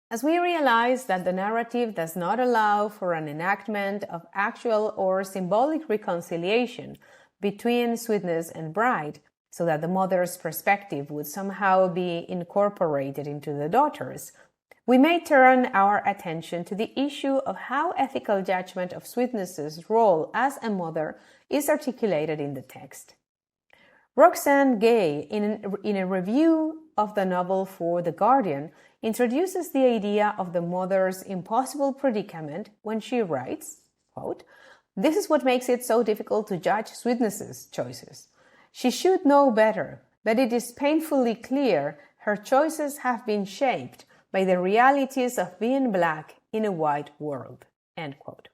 As we realize that the narrative does not allow for an enactment of actual or symbolic reconciliation between Sweetness and Bride, so that the mother's perspective would somehow be incorporated into the daughter's, we may turn our attention to the issue of how ethical judgment of Sweetness's role as a mother is articulated in the text. Roxane Gay, in a review of the novel for The Guardian, introduces the idea of the mother's impossible predicament when she writes, quote, "This is what makes it so difficult to judge Sweetness's choices. She should know better, but it is painfully clear her choices have been shaped by the realities of being Black in a white world." End quote.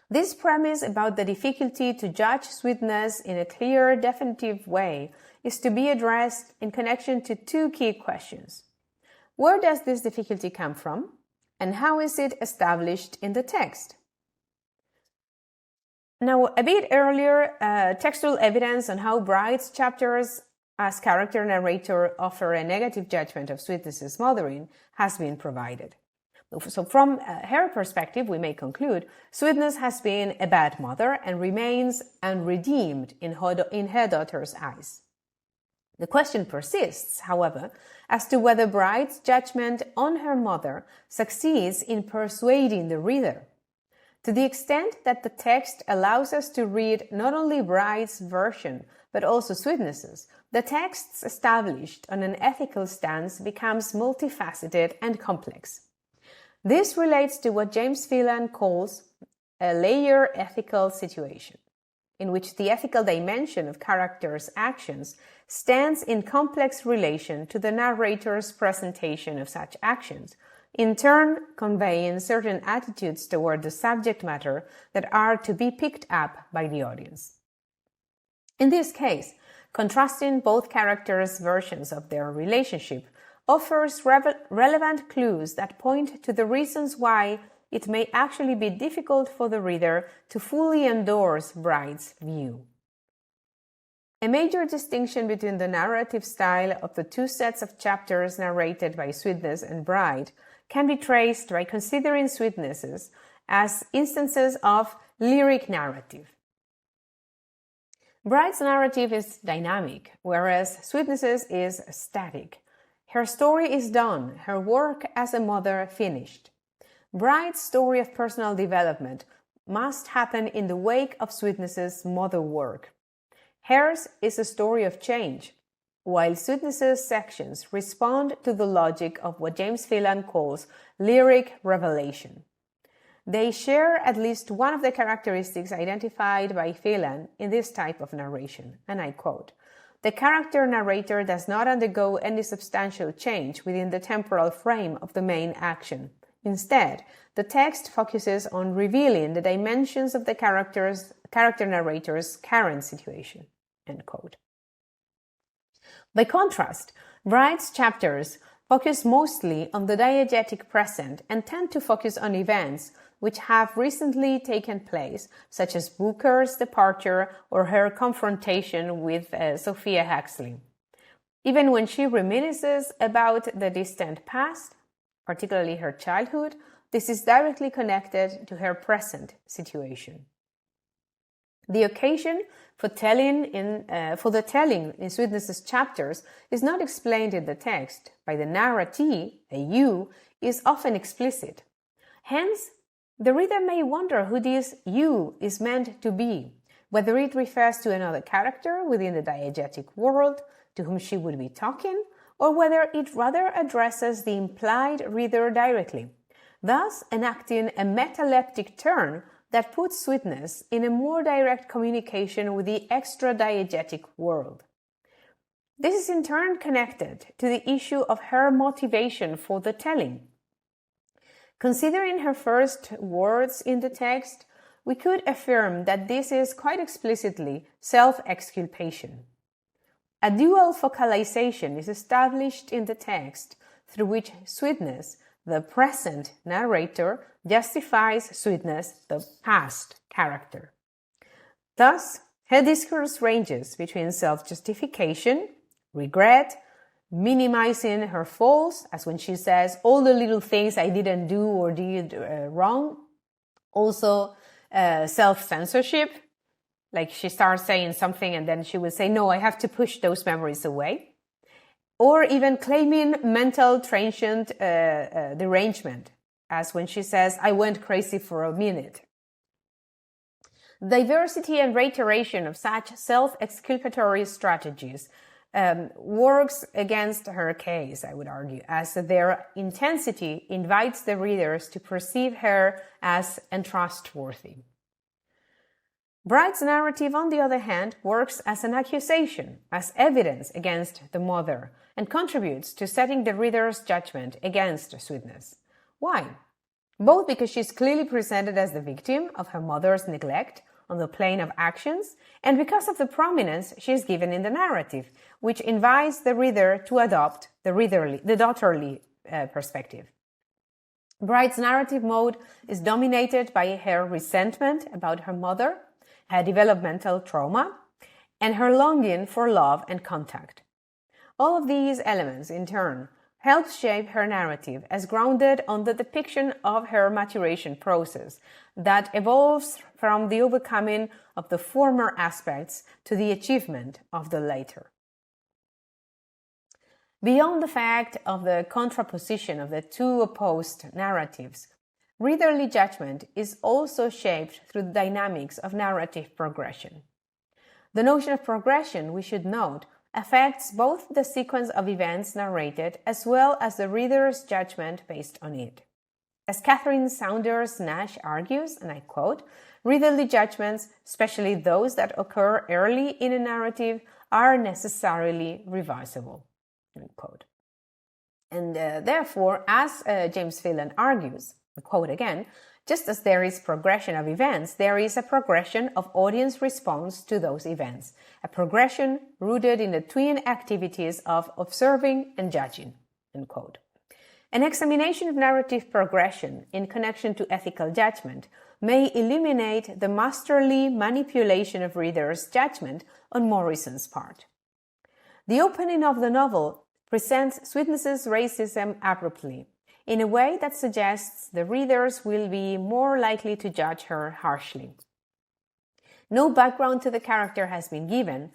This premise about the difficulty to judge Sweetness in a clear, definitive way is to be addressed in connection to two key questions. Where does this difficulty come from, and how is it established in the text? Now, a bit earlier, textual evidence on how Bride's chapters as character narrator offer a negative judgment of Sweetness's mothering has been provided. So from her perspective, we may conclude Sweetness has been a bad mother and remains unredeemed in her daughter's eyes. The question persists, however, as to whether Bride's judgment on her mother succeeds in persuading the reader. To the extent that the text allows us to read not only Bride's version, but also Sweetness's, the text's established on an ethical stance becomes multifaceted and complex. This relates to what James Phelan calls a layer ethical situation, in which the ethical dimension of characters' actions stands in complex relation to the narrator's presentation of such actions, in turn conveying certain attitudes toward the subject matter that are to be picked up by the audience. In this case, contrasting both characters' versions of their relationship offers relevant clues that point to the reasons why it may actually be difficult for the reader to fully endorse Bride's view. A major distinction between the narrative style of the two sets of chapters narrated by Sweetness and Bride can be traced by considering Sweetness's as instances of lyric narrative. Bride's narrative is dynamic, whereas Sweetness's is static. Her story is done, her work as a mother finished. Bride's story of personal development must happen in the wake of Sweetness's mother work. Hers is a story of change, while Sweetness's sections respond to the logic of what James Phelan calls lyric revelation. They share at least one of the characteristics identified by Phelan in this type of narration, and I quote, "The character narrator does not undergo any substantial change within the temporal frame of the main action. Instead, the text focuses on revealing the dimensions of the character narrator's current situation." End quote. By contrast, Bride's chapters focus mostly on the diegetic present and tend to focus on events which have recently taken place, such as Booker's departure or her confrontation with Sophia Huxley. Even when she reminisces about the distant past, particularly her childhood, this is directly connected to her present situation. The occasion for the telling in Sweetness's chapters is not explained in the text. By the narratee, a you is often explicit. Hence, the reader may wonder who this you is meant to be, whether it refers to another character within the diegetic world to whom she would be talking, or whether it rather addresses the implied reader directly, thus enacting a metaleptic turn that puts Sweetness in a more direct communication with the extra-diegetic world. This is in turn connected to the issue of her motivation for the telling. Considering her first words in the text, we could affirm that this is quite explicitly self-exculpation. A dual focalization is established in the text through which Sweetness, the present narrator, justifies Sweetness, the past character. Thus, her discourse ranges between self-justification, regret, minimizing her faults, as when she says all the little things I didn't do or did wrong. Also, self-censorship, like she starts saying something and then she will say, no, I have to push those memories away. Or even claiming mental transient derangement, as when she says, I went crazy for a minute. Diversity and reiteration of such self-exculpatory strategies works against her case, I would argue, as their intensity invites the readers to perceive her as untrustworthy. Bright's narrative, on the other hand, works as an accusation, as evidence against the mother, and contributes to setting the reader's judgment against Sweetness. Why? Both because she is clearly presented as the victim of her mother's neglect on the plane of actions, and because of the prominence she is given in the narrative, which invites the reader to adopt the daughterly perspective. Bright's narrative mode is dominated by her resentment about her mother, her developmental trauma, and her longing for love and contact. All of these elements, in turn, help shape her narrative as grounded on the depiction of her maturation process that evolves from the overcoming of the former aspects to the achievement of the later. Beyond the fact of the contraposition of the two opposed narratives, readerly judgment is also shaped through the dynamics of narrative progression. The notion of progression, we should note, affects both the sequence of events narrated as well as the reader's judgment based on it. As Catherine Saunders Nash argues, and I quote, readerly judgments, especially those that occur early in a narrative, are necessarily revisable. Unquote. And therefore, as James Phelan argues, I quote again, just as there is progression of events, there is a progression of audience response to those events, a progression rooted in the twin activities of observing and judging. Unquote. An examination of narrative progression in connection to ethical judgment may illuminate the masterly manipulation of readers' judgment on Morrison's part. The opening of the novel presents Sweetness's racism abruptly, in a way that suggests the readers will be more likely to judge her harshly. No background to the character has been given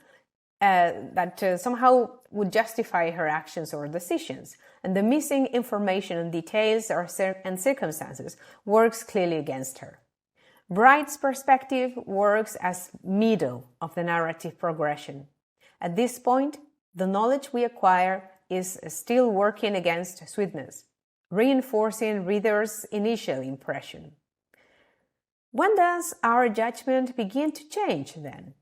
that somehow would justify her actions or decisions, and the missing information and details and circumstances works clearly against her. Bright's perspective works as middle of the narrative progression. At this point, the knowledge we acquire is still working against Sweetness, reinforcing readers' initial impression. When does our judgment begin to change then?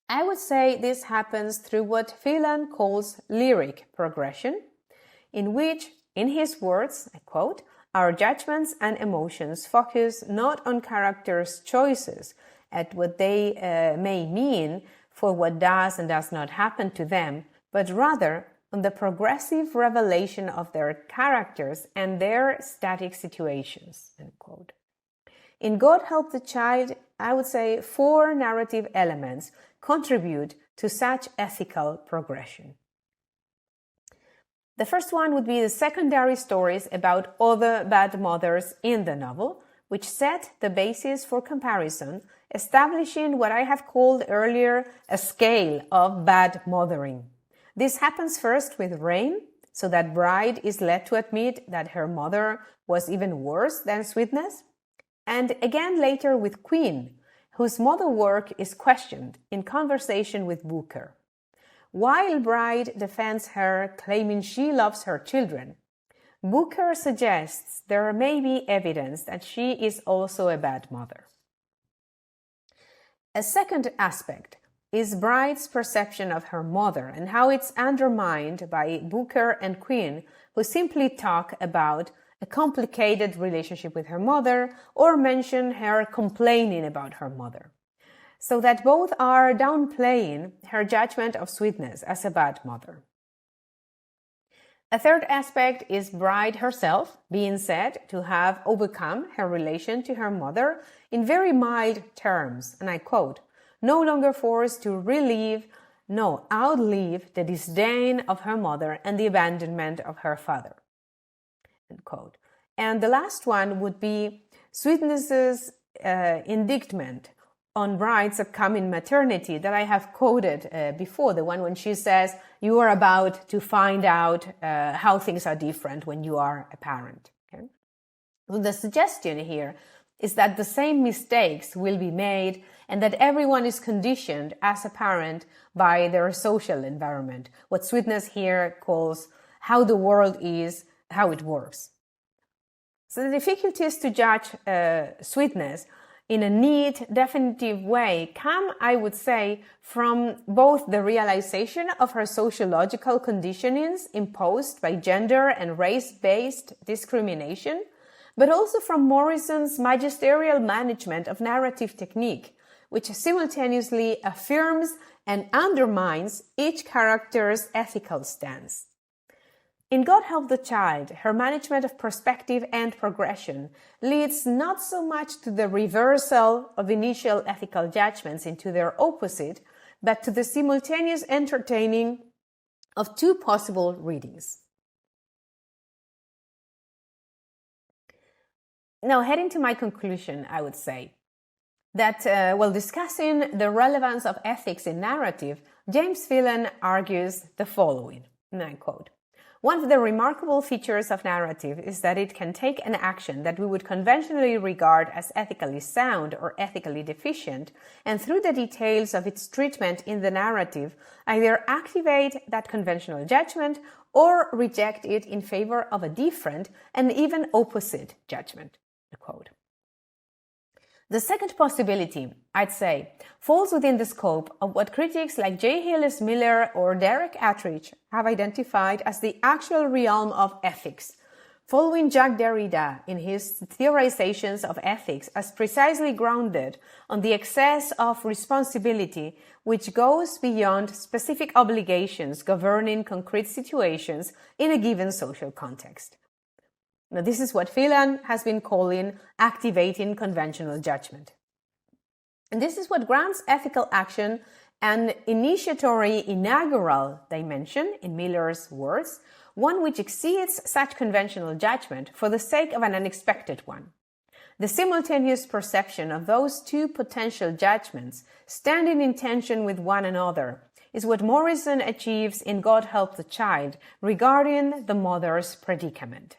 I would say this happens through what Phelan calls lyric progression, in which, in his words, I quote, our judgments and emotions focus not on characters' choices at what they may mean for what does and does not happen to them, but rather on the progressive revelation of their characters and their static situations. End quote. In God Help the Child, I would say 4 narrative elements contribute to such ethical progression. The first one would be the secondary stories about other bad mothers in the novel, which set the basis for comparison establishing what I have called earlier a scale of bad mothering. This happens first with Rain, so that bride is led to admit that her mother was even worse than Sweetness, and again later with Queen, whose mother work is questioned in conversation with Booker. While Bride defends her, claiming she loves her children, Booker suggests there may be evidence that she is also a bad mother. A second aspect is Bride's perception of her mother and how it's undermined by Booker and Queen, who simply talk about a complicated relationship with her mother or mention her complaining about her mother, so that both are downplaying her judgment of Sweetness as a bad mother. A third aspect is Bride herself being said to have overcome her relation to her mother in very mild terms, and I quote, "No longer forced to outlive the disdain of her mother and the abandonment of her father." End quote. And the last one would be Sweetness's indictment on Bride's upcoming maternity that I have quoted before, the one when she says, "You are about to find out how things are different when you are a parent." Okay? So the suggestion here is that the same mistakes will be made and that everyone is conditioned as a parent by their social environment, what Sweetness here calls how the world is, how it works. So the difficulties to judge Sweetness in a neat, definitive way come, I would say, from both the realization of her sociological conditionings imposed by gender and race-based discrimination, but also from Morrison's magisterial management of narrative technique, which simultaneously affirms and undermines each character's ethical stance. In God Help the Child, her management of perspective and progression leads not so much to the reversal of initial ethical judgments into their opposite, but to the simultaneous entertaining of two possible readings. Now, heading to my conclusion, I would say that while discussing the relevance of ethics in narrative, James Phelan argues the following, and I quote, "One of the remarkable features of narrative is that it can take an action that we would conventionally regard as ethically sound or ethically deficient, and through the details of its treatment in the narrative, either activate that conventional judgment or reject it in favor of a different and even opposite judgment." Quote. The second possibility, I'd say, falls within the scope of what critics like J. Hillis Miller or Derek Attridge have identified as the actual realm of ethics, following Jacques Derrida in his theorizations of ethics as precisely grounded on the excess of responsibility which goes beyond specific obligations governing concrete situations in a given social context. Now, this is what Phelan has been calling activating conventional judgment. And this is what grants ethical action an initiatory inaugural dimension, in Miller's words, one which exceeds such conventional judgment for the sake of an unexpected one. The simultaneous perception of those two potential judgments standing in tension with one another is what Morrison achieves in God Help the Child regarding the mother's predicament.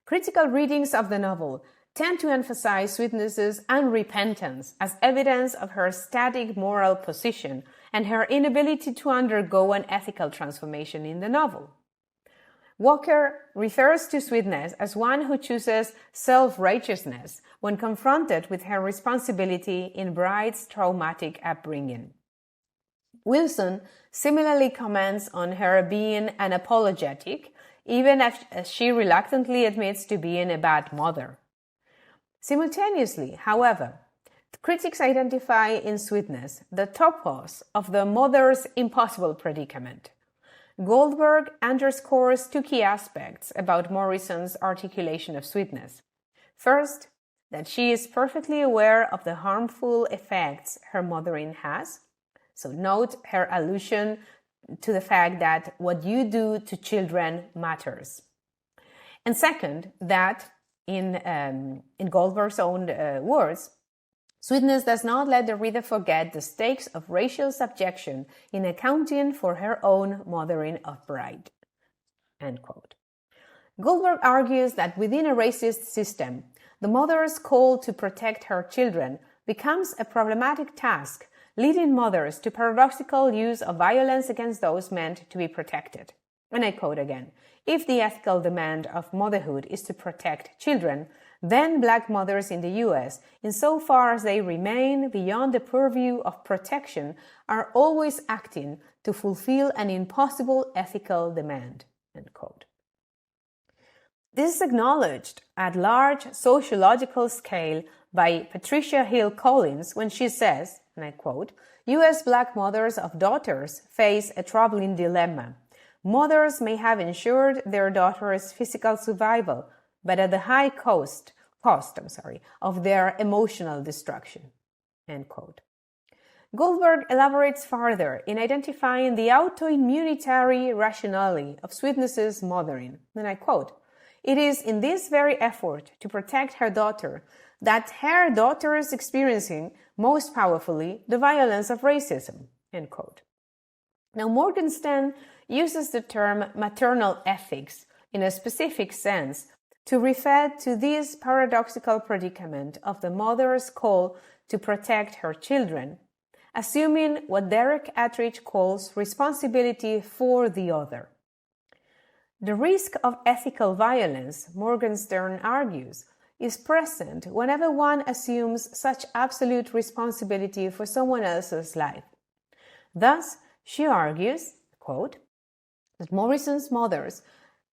Critical readings of the novel tend to emphasize Sweetness's unrepentance as evidence of her static moral position and her inability to undergo an ethical transformation in the novel. Walker refers to Sweetness as one who chooses self-righteousness when confronted with her responsibility in Bride's traumatic upbringing. Wilson similarly comments on her being unapologetic, even as she reluctantly admits to being a bad mother. Simultaneously, however, critics identify in Sweetness the topos of the mother's impossible predicament. Goldberg underscores two key aspects about Morrison's articulation of Sweetness. First, that she is perfectly aware of the harmful effects her mothering has. So note her allusion to the fact that what you do to children matters. And second, that in Goldberg's own words, Sweetness does not let the reader forget the stakes of racial subjection in accounting for her own mothering of Bride." End quote. Goldberg argues that within a racist system, the mother's call to protect her children becomes a problematic task, leading mothers to paradoxical use of violence against those meant to be protected. And I quote again, "If the ethical demand of motherhood is to protect children, then Black mothers in the U.S., insofar as they remain beyond the purview of protection, are always acting to fulfill an impossible ethical demand." End quote. This is acknowledged at large sociological scale by Patricia Hill Collins when she says, and I quote, "U.S. Black mothers of daughters face a troubling dilemma. Mothers may have ensured their daughters' physical survival, but at the high cost of their emotional destruction." End quote. Goldberg elaborates further in identifying the autoimmunitary rationale of Sweetness's mothering, and I quote, "It is in this very effort to protect her daughter that her daughter is experiencing most powerfully the violence of racism." End quote. Now, Morgenstern uses the term maternal ethics in a specific sense to refer to this paradoxical predicament of the mother's call to protect her children, assuming what Derek Attridge calls responsibility for the other. The risk of ethical violence, Morgenstern argues, is present whenever one assumes such absolute responsibility for someone else's life. Thus, she argues, quote, that Morrison's mothers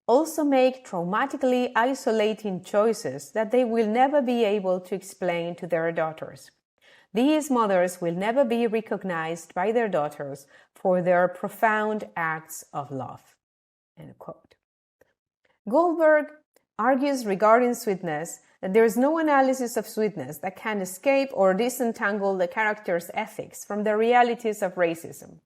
also make traumatically isolating choices that they will never be able to explain to their daughters. These mothers will never be recognized by their daughters for their profound acts of love. End quote. Goldberg argues regarding sweetness that there is no analysis of sweetness that can escape or disentangle the character's ethics from the realities of racism.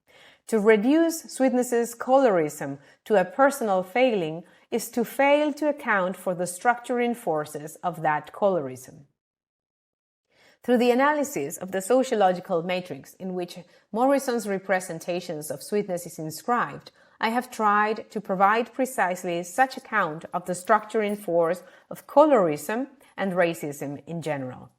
To reduce Sweetness's colorism to a personal failing is to fail to account for the structuring forces of that colorism. Through the analysis of the sociological matrix in which Morrison's representations of sweetness is inscribed, I have tried to provide precisely such account of the structuring force of colorism and racism in general.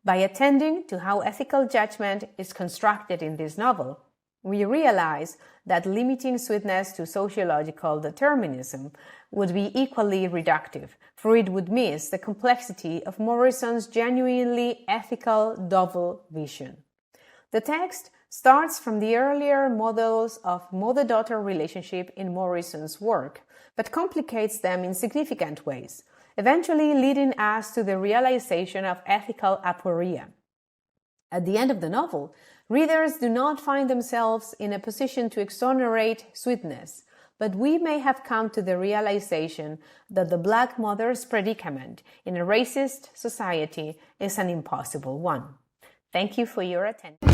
By attending to how ethical judgment is constructed in this novel, we realize that limiting sweetness to sociological determinism would be equally reductive, for it would miss the complexity of Morrison's genuinely ethical double vision. The text starts from the earlier models of mother-daughter relationship in Morrison's work, but complicates them in significant ways, eventually leading us to the realization of ethical aporia. At the end of the novel, readers do not find themselves in a position to exonerate sweetness, but we may have come to the realization that the Black mother's predicament in a racist society is an impossible one. Thank you for your attention.